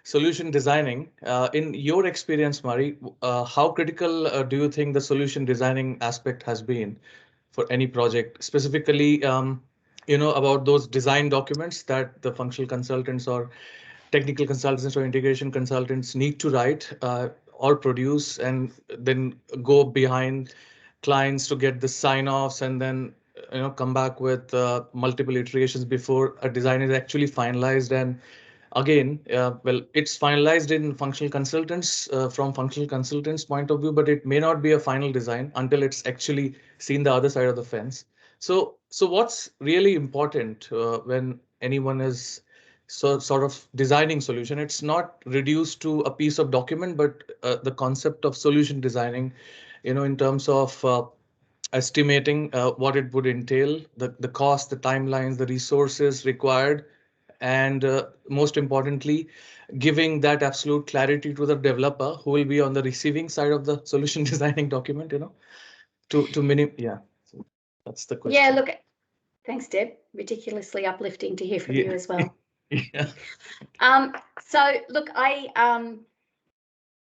solution designing. In your experience, Mari, how critical do you think the solution designing aspect has been for any project, specifically, about those design documents that the functional consultants or technical consultants or integration consultants need to write or produce, and then go behind clients to get the sign-offs, and then come back with multiple iterations before a design is actually finalized. And again, well, it's finalized in functional consultants from functional consultants point of view, but it may not be a final design until it's actually seen the other side of the fence. So what's really important when anyone is sort of designing solution? It's not reduced to a piece of document, but the concept of solution designing, in terms of estimating what it would entail, the cost, the timelines, the resources required, and most importantly, giving that absolute clarity to the developer who will be on the receiving side of the solution designing document, yeah. So that's the question. Yeah, look, thanks, Deb. Ridiculously uplifting to hear from you as well. Yeah. So look,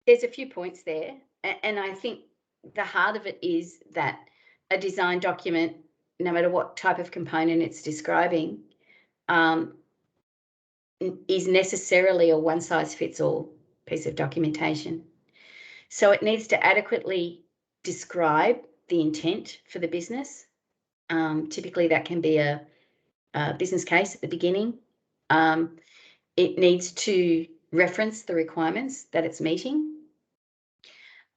there's a few points there, and I think the heart of it is that a design document, no matter what type of component it's describing, is necessarily a one-size-fits-all piece of documentation. So it needs to adequately describe the intent for the business. Typically, that can be a business case at the beginning. It needs to reference the requirements that it's meeting.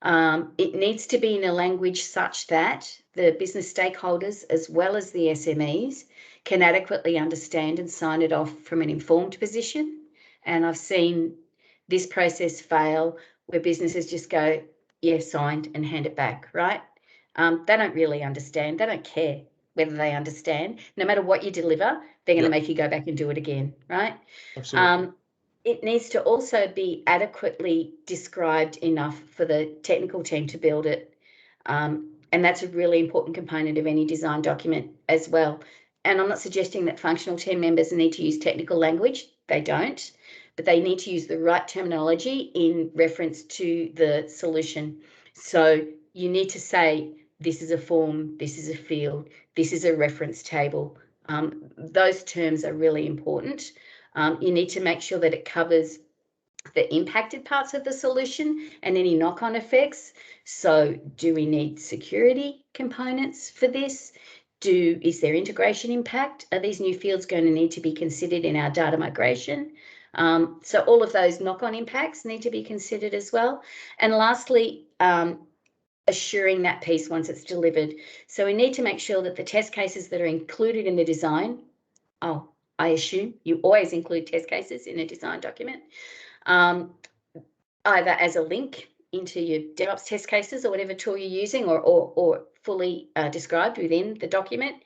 It needs to be in a language such that the business stakeholders, as well as the SMEs, can adequately understand and sign it off from an informed position. And I've seen this process fail where businesses just go, yeah, signed, and hand it back, right? They don't really understand. They don't care whether they understand. No matter what you deliver, they're going to make you go back and do it again, right? Absolutely. It needs to also be adequately described enough for the technical team to build it. And that's a really important component of any design document as well. And I'm not suggesting that functional team members need to use technical language. They don't, but they need to use the right terminology in reference to the solution. So you need to say, this is a form, this is a field, this is a reference table. Those terms are really important. You need to make sure that it covers the impacted parts of the solution and any knock-on effects. So do we need security components for this? Is there integration impact? Are these new fields going to need to be considered in our data migration? So all of those knock-on impacts need to be considered as well. And lastly, assuring that piece once it's delivered. So we need to make sure that the test cases that are included in the design, I assume you always include test cases in a design document, either as a link into your DevOps test cases or whatever tool you're using, or fully described within the document.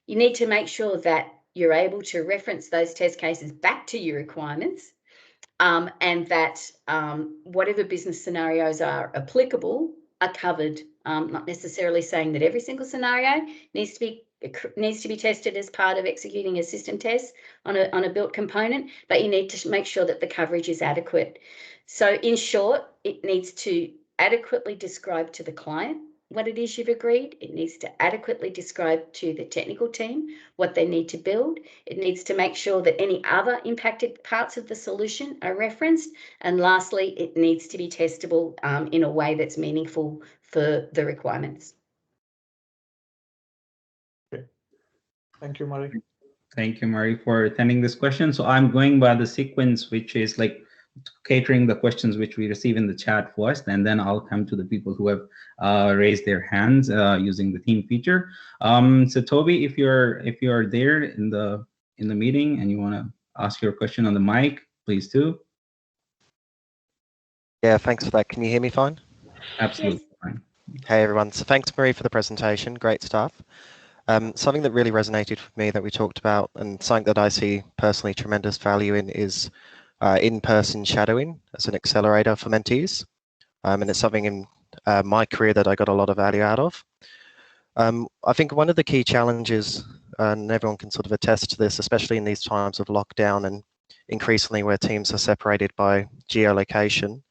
You need to make sure that you're able to reference those test cases back to your requirements, and that whatever business scenarios are applicable are covered. Not necessarily saying that every single scenario needs to be tested as part of executing a system test on a built component, but you need to make sure that the coverage is adequate. So in short, it needs to adequately describe to the client what it is you've agreed. It needs to adequately describe to the technical team what they need to build. It needs to make sure that any other impacted parts of the solution are referenced. And lastly, it needs to be testable in a way that's meaningful for the requirements. Okay. Thank you, Mari. Thank you, Murray, for attending this question. So I'm going by the sequence, which is like catering the questions which we receive in the chat first, and then I'll come to the people who have raised their hands using the theme feature. So Toby, if you're there in the meeting and you want to ask your question on the mic, please do. Yeah, thanks for that. Can you hear me fine? Absolutely Yes. fine. Hey everyone. So thanks, Marie, for the presentation. Great stuff. Something that really resonated with me that we talked about, and something that I see personally tremendous value in, is in-person shadowing as an accelerator for mentees. And it's something in my career that I got a lot of value out of. I think one of the key challenges, and everyone can sort of attest to this, especially in these times of lockdown and increasingly where teams are separated by geolocation,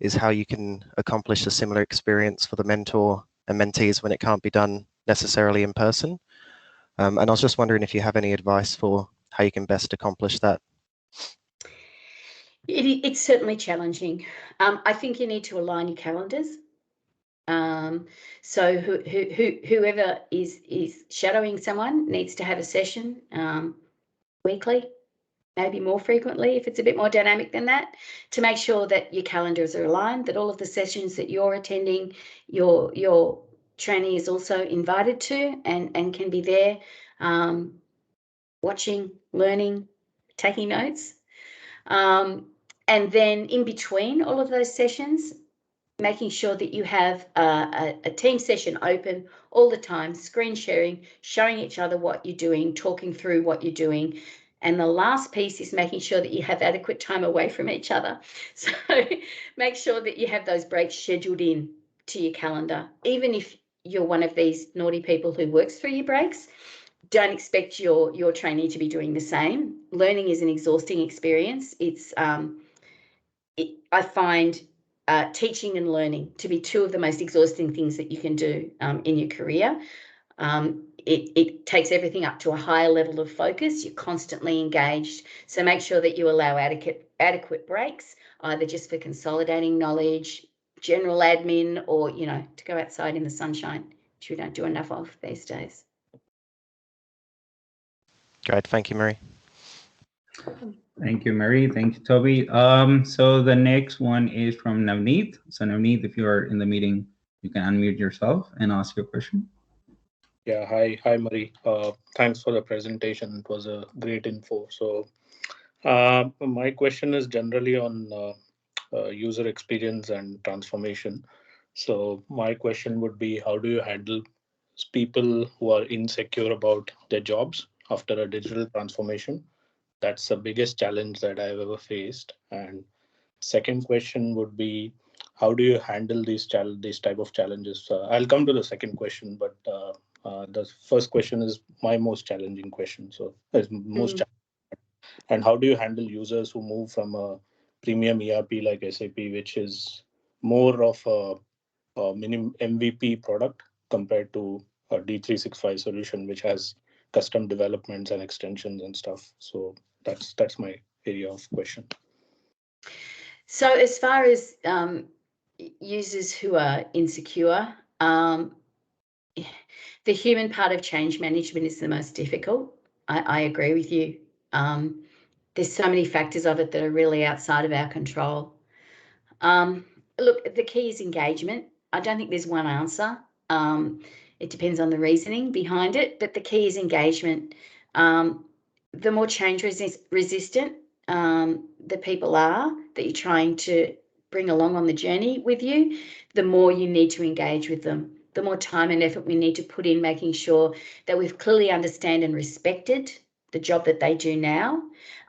is how you can accomplish a similar experience for the mentor and mentees when it can't be done necessarily in person. And I was just wondering if you have any advice for how you can best accomplish that. It's certainly challenging. I think you need to align your calendars. So whoever is shadowing someone needs to have a session weekly, maybe more frequently if it's a bit more dynamic than that, to make sure that your calendars are aligned, that all of the sessions that you're attending, your trainee is also invited to and can be there watching, learning, taking notes. And then in between all of those sessions, making sure that you have a team session open all the time, screen sharing, showing each other what you're doing, talking through what you're doing. And the last piece is making sure that you have adequate time away from each other. So make sure that you have those breaks scheduled in to your calendar. Even if you're one of these naughty people who works through your breaks, don't expect your trainee to be doing the same. Learning is an exhausting experience. I find teaching and learning to be two of the most exhausting things that you can do in your career. It takes everything up to a higher level of focus. You're constantly engaged. So make sure that you allow adequate breaks, either just for consolidating knowledge, general admin, or, to go outside in the sunshine, which we don't do enough of these days. Great. Thank you, Marie. Thank you, Mary. Thank you, Toby. So the next one is from Navneet. So Navneet, if you're in the meeting, you can unmute yourself and ask your question. Yeah, hi, Marie. Thanks for the presentation. It was a great info. So my question is generally on user experience and transformation. So my question would be, how do you handle people who are insecure about their jobs after a digital transformation? That's the biggest challenge that I've ever faced. And second question would be, how do you handle these type of challenges? I'll come to the second question, but the first question is my most challenging question. So, and how do you handle users who move from a premium ERP like SAP, which is more of a minimum MVP product compared to a D365 solution, which has custom developments and extensions and stuff. So that's my area of question. So as far as users who are insecure, the human part of change management is the most difficult. I agree with you. There's so many factors of it that are really outside of our control. Look, the key is engagement. I don't think there's one answer. It depends on the reasoning behind it, but the key is engagement. The more change resistant the people are that you're trying to bring along on the journey with you, the more you need to engage with them, the more time and effort we need to put in making sure that we've clearly understand and respected the job that they do now,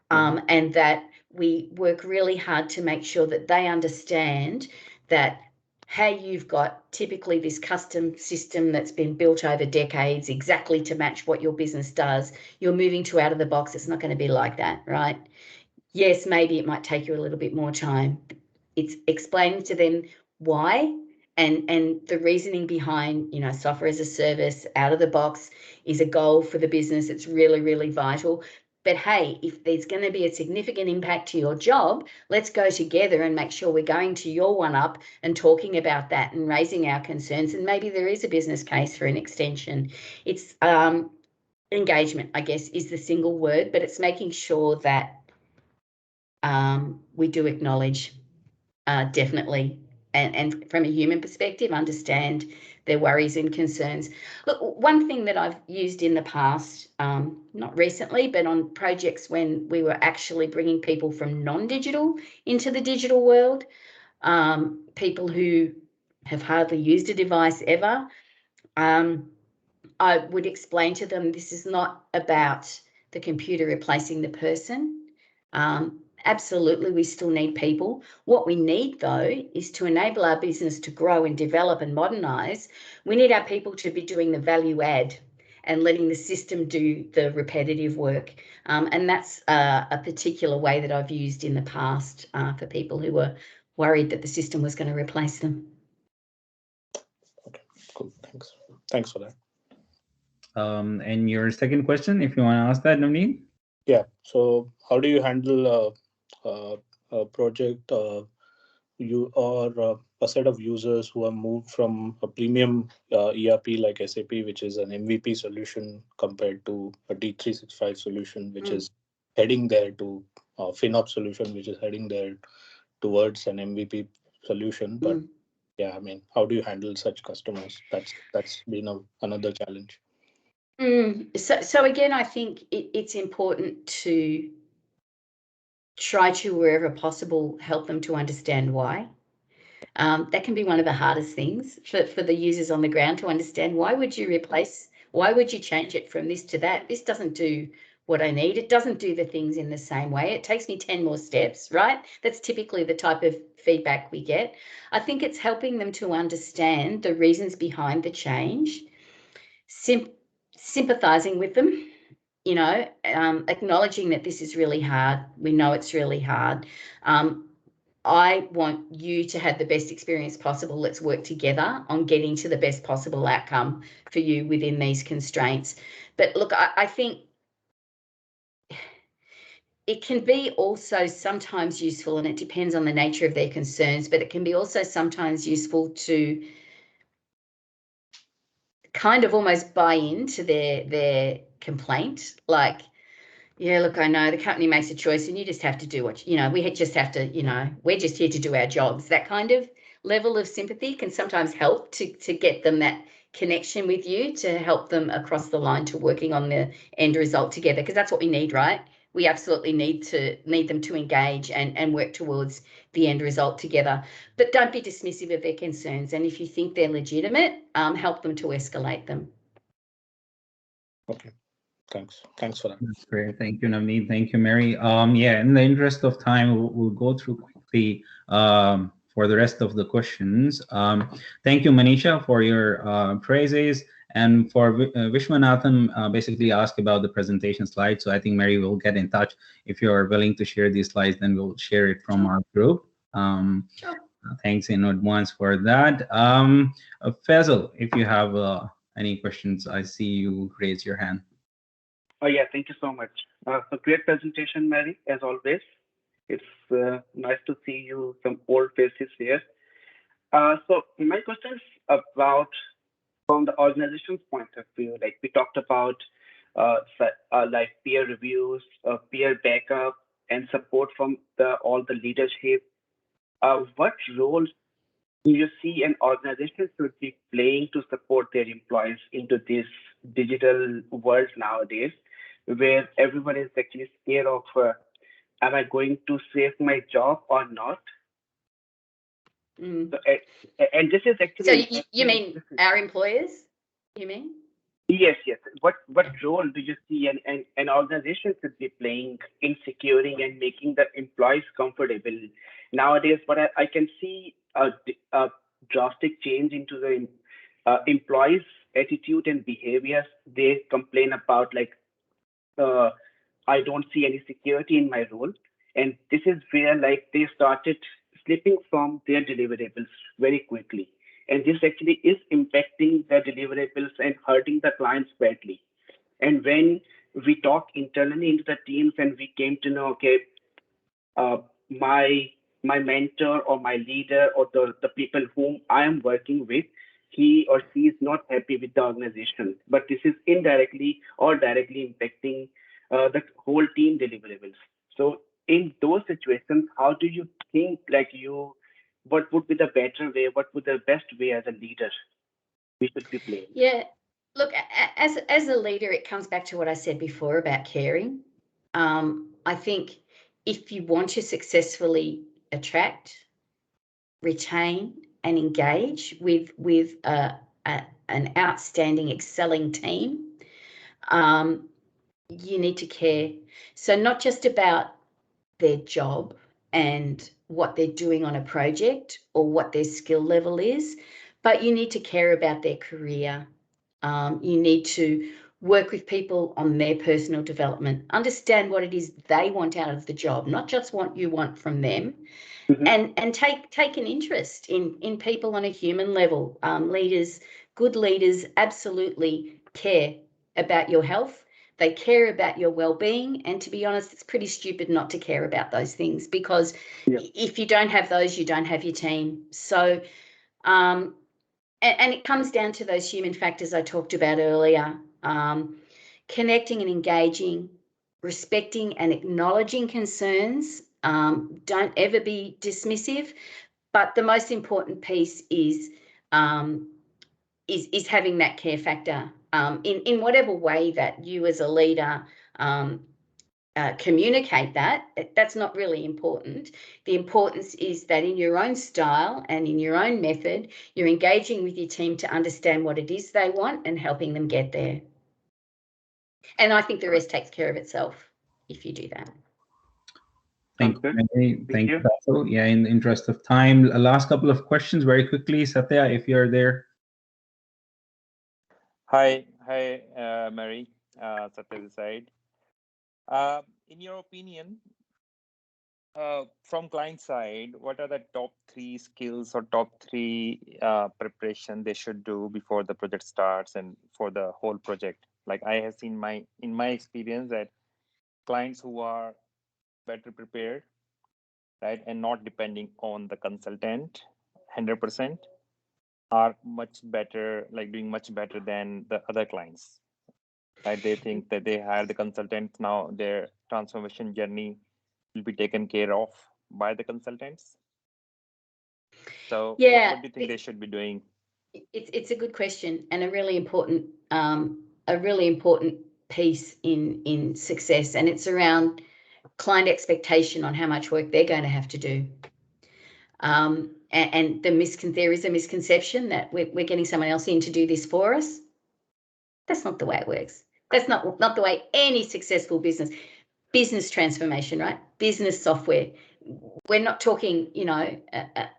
and that we work really hard to make sure that they understand that, hey, you've got typically this custom system that's been built over decades exactly to match what your business does. You're moving to out of the box. It's not going to be like that, right? Yes, maybe it might take you a little bit more time. It's explaining to them why and the reasoning behind, software as a service out of the box is a goal for the business. It's really, really vital. But hey, if there's going to be a significant impact to your job, let's go together and make sure we're going to your one up and talking about that and raising our concerns. And maybe there is a business case for an extension. It's engagement, I guess, is the single word, but it's making sure that we do acknowledge definitely, and from a human perspective, understand their worries and concerns. Look, one thing that I've used in the past, not recently, but on projects when we were actually bringing people from non-digital into the digital world, people who have hardly used a device ever, I would explain to them this is not about the computer replacing the person. Absolutely, we still need people. What we need, though, is to enable our business to grow and develop and modernise. We need our people to be doing the value add and letting the system do the repetitive work. And that's a particular way that I've used in the past for people who were worried that the system was going to replace them. Okay, cool. Thanks for that. And your second question, if you want to ask that, Navneet? Yeah. So how do you handle a project you or a set of users who have moved from a premium ERP like SAP, which is an MVP solution, compared to a D365 solution, which is heading there, to FinOps solution, which is heading there towards an MVP solution? But yeah, I mean, how do you handle such customers? That's been another challenge. So again, I think it's important to try to, wherever possible, help them to understand why. That can be one of the hardest things for the users on the ground to understand. Why would you change it from this to that? This doesn't do what I need. It doesn't do the things in the same way. It takes me 10 more steps, right? That's typically the type of feedback we get. I think it's helping them to understand the reasons behind the change, sympathizing with them, acknowledging that this is really hard. We know it's really hard. I want you to have the best experience possible. Let's work together on getting to the best possible outcome for you within these constraints. But look, I think it can be also sometimes useful, and it depends on the nature of their concerns, but it can be also sometimes useful to kind of almost buy into their complaint. Like, yeah, look, I know the company makes a choice and you just have to do what, we just have to, we're just here to do our jobs. That kind of level of sympathy can sometimes help to get them that connection with you, to help them across the line to working on the end result together, because that's what we need, right? We absolutely need them to engage and work towards the end result together. But don't be dismissive of their concerns. And if you think they're legitimate, help them to escalate them. Okay. Thanks for that. That's great. Thank you, Navneet. Thank you, Mary. Yeah, in the interest of time, we'll go through quickly for the rest of the questions. Thank you, Manisha, for your praises. And for Vishwanathan, basically asked about the presentation slides. So I think Mary will get in touch. If you're willing to share these slides, then we'll share it from our group. Sure. Thanks in advance for that. Faisal, if you have any questions, I see you raise your hand. Oh, yeah, thank you so much. A great presentation, Mary, as always. It's nice to see you, some old faces here. So my question is about, from the organization's point of view, like we talked about like peer reviews, peer backup, and support from all the leadership. What roles do you see an organization should be playing to support their employees into this digital world nowadays, where everyone is actually scared of, am I going to save my job or not? So, and this is actually. So you mean our employers? You mean? Yes. What role do you see an organization should be playing in securing and making the employees comfortable nowadays? But I can see a drastic change into the employees' attitude and behaviors. They complain about, like, I don't see any security in my role, and this is where, like, they started slipping from their deliverables very quickly. And this actually is impacting the deliverables and hurting the clients badly. And when we talk internally into the teams and we came to know, okay, my mentor or my leader or the people whom I am working with, he or she is not happy with the organization, but this is indirectly or directly impacting the whole team deliverables. So in those situations, how do you think, like, what would be the better way, what would the best way as a leader we should be playing? Yeah, look, as a leader, it comes back to what I said before about caring. I think if you want to successfully attract, retain, and engage with an outstanding, excelling team, you need to care. So not just about their job and what they're doing on a project or what their skill level is, but you need to care about their career. You need to work with people on their personal development, understand what it is they want out of the job, not just what you want from them. And take an interest in people on a human level. Good leaders absolutely care about your health. They care about your well-being, and to be honest, it's pretty stupid not to care about those things, because if you don't have those, you don't have your team. So and it comes down to those human factors I talked about earlier. Connecting and engaging, respecting and acknowledging concerns. Don't ever be dismissive, but the most important piece is having that care factor in whatever way that you as a leader communicate that. That's not really important. The importance is that in your own style and in your own method, you're engaging with your team to understand what it is they want and helping them get there. And I think the rest takes care of itself if you do that. Thank you, Mary. Thank you, Basil. Yeah, in the interest of time, last couple of questions very quickly. Satya, if you're there. Hi, Mary. Satya this side. In your opinion, from client side, what are the top 3 skills or top 3 preparation they should do before the project starts and for the whole project? Like I have seen in my experience that clients who are better prepared, right, and not depending on the consultant 100% are much better, like doing much better than the other clients. Right? They think that they hire the consultants, now their transformation journey will be taken care of by the consultants. So yeah, what do you think they should be doing? It's a good question, and a really important piece in success, and it's around client expectation on how much work they're going to have to do. And there is a misconception that we're getting someone else in to do this for us. That's not the way it works. That's not the way any successful business transformation, right? Business software. We're not talking,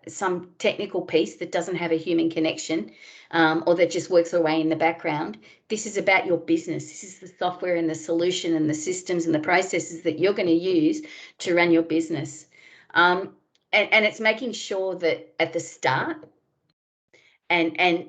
some technical piece that doesn't have a human connection or that just works away in the background. This is about your business. This is the software and the solution and the systems and the processes that you're going to use to run your business. And it's making sure that at the start, and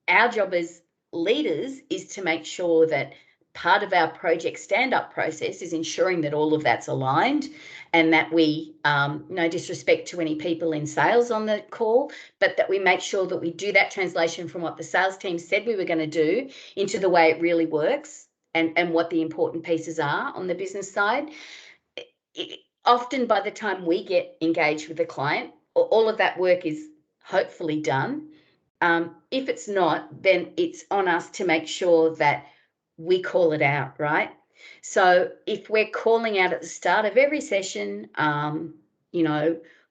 our job as leaders is to make sure that part of our project stand-up process is ensuring that all of that's aligned, and that we, no disrespect to any people in sales on the call, but that we make sure that we do that translation from what the sales team said we were going to do into the way it really works, and what the important pieces are on the business side. Often by the time we get engaged with the client, all of that work is hopefully done. If it's not, then it's on us to make sure that we call it out, right? So if we're calling out at the start of every session,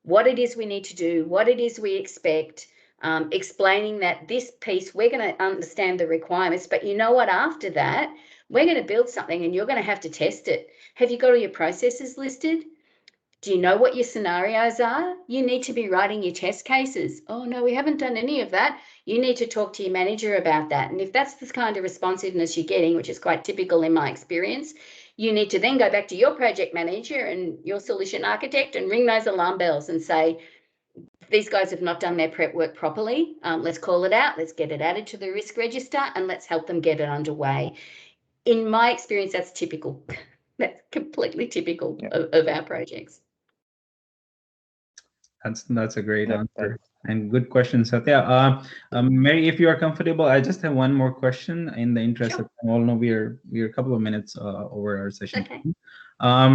what it is we need to do, what it is we expect, explaining that this piece, we're going to understand the requirements, but you know what, after that, we're going to build something and you're going to have to test it. Have you got all your processes listed? Do you know what your scenarios are? You need to be writing your test cases. Oh, no, we haven't done any of that. You need to talk to your manager about that. And if that's the kind of responsiveness you're getting, which is quite typical in my experience, you need to then go back to your project manager and your solution architect and ring those alarm bells and say, these guys have not done their prep work properly. Let's call it out. Let's get it added to the risk register and let's help them get it underway. In my experience, that's typical. That's completely typical of our projects. That's a great answer. And good question, Satya. Mary, if you are comfortable, I just have one more question in the interest Sure. of time. All know we're a couple of minutes over our session. Okay.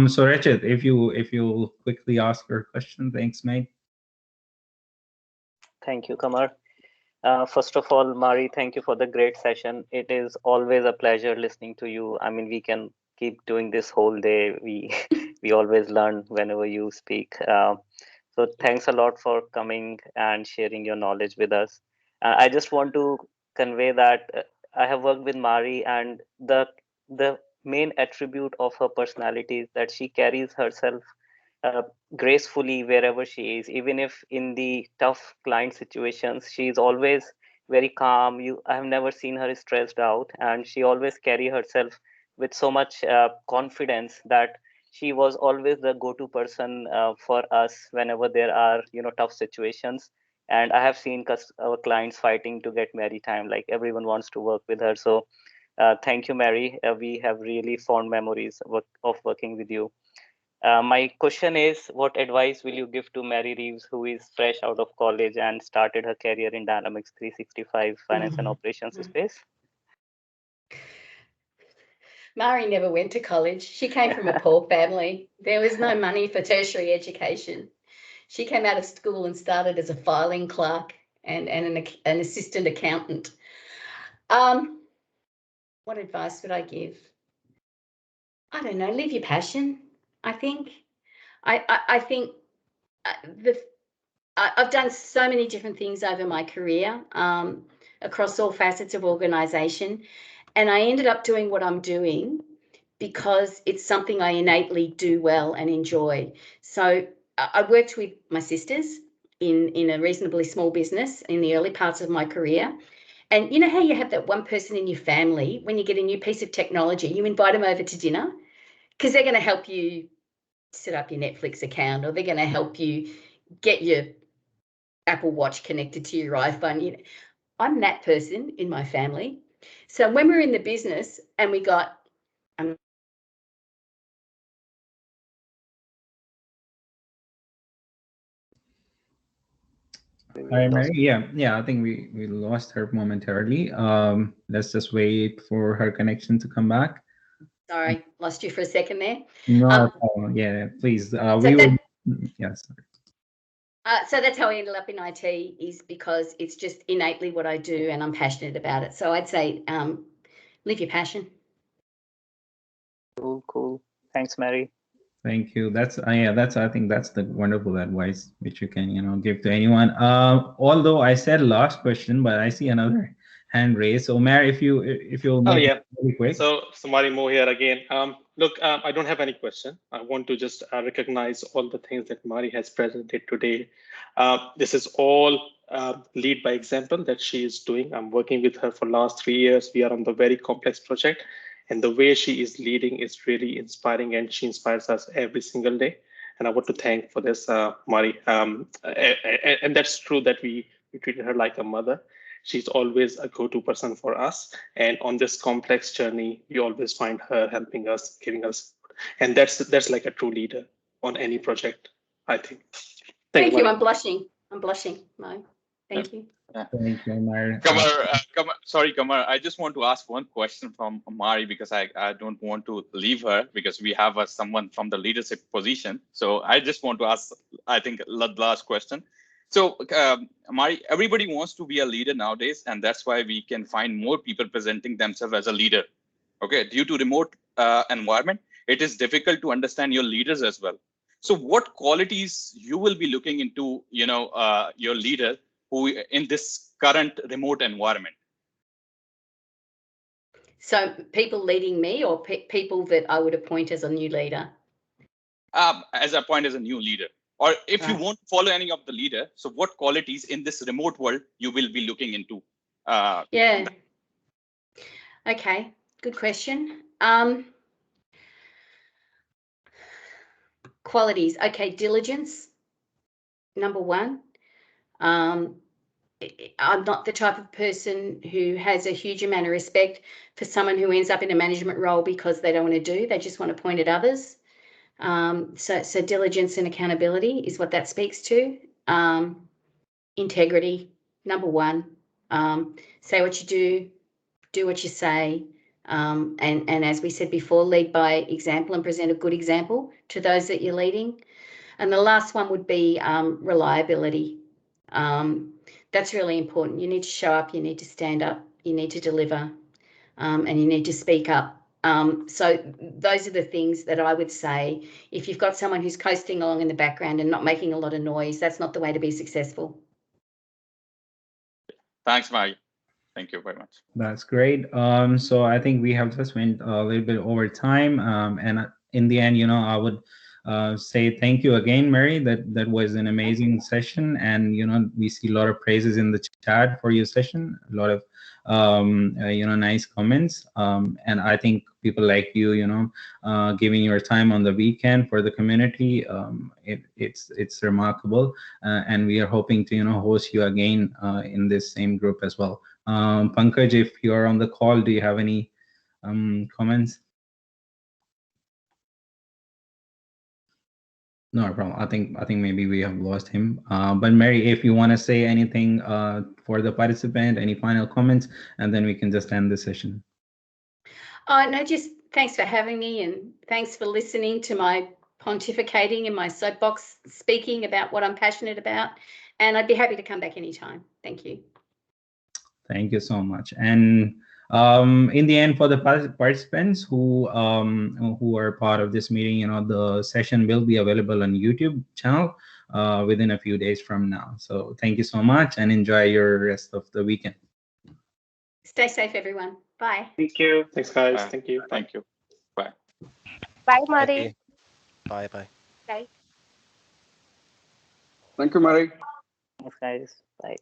So Rachit, if you quickly ask your question, thanks, mate. Thank you, Kamar. First of all, Mari, thank you for the great session. It is always a pleasure listening to you. I mean, we can keep doing this whole day. We we always learn whenever you speak. So thanks a lot for coming and sharing your knowledge with us. I just want to convey that I have worked with Mari, and the main attribute of her personality is that she carries herself uh, gracefully wherever she is, even if in the tough client situations. She is always very calm. I have never seen her stressed out, and she always carry herself with so much confidence that she was always the go-to person for us whenever there are tough situations. And I have seen our clients fighting to get Mary time. Like, everyone wants to work with her. So thank you, Mary. We have really fond memories of working with you. My question is, what advice will you give to Mary Reeves, who is fresh out of college and started her career in Dynamics 365 finance and operations space? Mari never went to college. She came from a poor family. There was no money for tertiary education. She came out of school and started as a filing clerk and an assistant accountant. What advice would I give? I don't know. Live your passion, I think. I think I've done so many different things over my career, across all facets of organisation, and I ended up doing what I'm doing because it's something I innately do well and enjoy. So I worked with my sisters in a reasonably small business in the early parts of my career. And you know how you have that one person in your family, when you get a new piece of technology, you invite them over to dinner because they're going to help you set up your Netflix account, or they're going to help you get your Apple Watch connected to your iPhone. I'm that person in my family. So when we're in the business and we got Hi, Mary. Yeah. I think we lost her momentarily. Let's just wait for her connection to come back. Sorry, lost you for a second there. No problem. Yeah, please. So Yes. So that's how I ended up in IT, is because it's just innately what I do and I'm passionate about it. So I'd say live your passion. Cool. Thanks, Mary. Thank you. I think that's the wonderful advice which you can give to anyone. Although I said last question, but I see another hand raised. So Mary, if you'll make it really quick. So Mari Mo here again. Look, I don't have any question. I want to just recognize all the things that Mari has presented today. This is all lead by example that she is doing. I'm working with her for last 3 years. We are on the very complex project, and the way she is leading is really inspiring, and she inspires us every single day. And I want to thank for this, Mari. And that's true that we treated her like a mother. She's always a go-to person for us. And on this complex journey, we always find her helping us, giving us, and that's like a true leader on any project, I think. Thank you. I'm blushing. No, thank you. Thank you, Mary. Sorry, Kamar. I just want to ask one question from Mari, because I don't want to leave her, because we have someone from the leadership position. So I just want to ask, I think, the last question. So, Mari, everybody wants to be a leader nowadays, and that's why we can find more people presenting themselves as a leader. Okay, due to remote environment, it is difficult to understand your leaders as well. So, what qualities you will be looking into, your leader who in this current remote environment? So people leading me, or people that I would appoint as a new leader? As a point as a new leader, or if you want to follow any of the leader, so what qualities in this remote world you will be looking into? Yeah. Okay, good question. Qualities. Okay, diligence, number one. I'm not the type of person who has a huge amount of respect for someone who ends up in a management role because they don't want to do, they just want to point at others. So diligence and accountability is what that speaks to. integrity, number one. Say what you do what you say, and as we said before, lead by example and present a good example to those that you're leading. And the last one would be reliability. That's really important. You need to show up, you need to stand up, you need to deliver, and you need to speak up. So those are the things that I would say. If you've got someone who's coasting along in the background and not making a lot of noise, that's not the way to be successful. Thanks, Mary. Thank you very much. That's great. So I think we have just went a little bit over time, and in the end, I would say thank you again, Mary. That was an amazing session, and we see a lot of praises in the chat for your session. A lot of nice comments, and I think people like you, giving your time on the weekend for the community. It's remarkable, and we are hoping to host you again in this same group as well. Pankaj, if you're on the call, do you have any comments? No problem. I think maybe we have lost him. But Mary, if you want to say anything for the participant, any final comments, and then we can just end the session. No, just thanks for having me, and thanks for listening to my pontificating and my soapbox speaking about what I'm passionate about. And I'd be happy to come back anytime. Thank you. Thank you so much. And in the end, for the participants who are part of this meeting, the session will be available on YouTube channel within a few days from now. So thank you so much, and enjoy your rest of the weekend. Stay safe, everyone. Bye. Thank you. Thanks, guys. Thank you. Thank you. Bye. Bye, Mari. Bye. Bye. Bye. Thank you, Mary. Thanks, guys. Bye.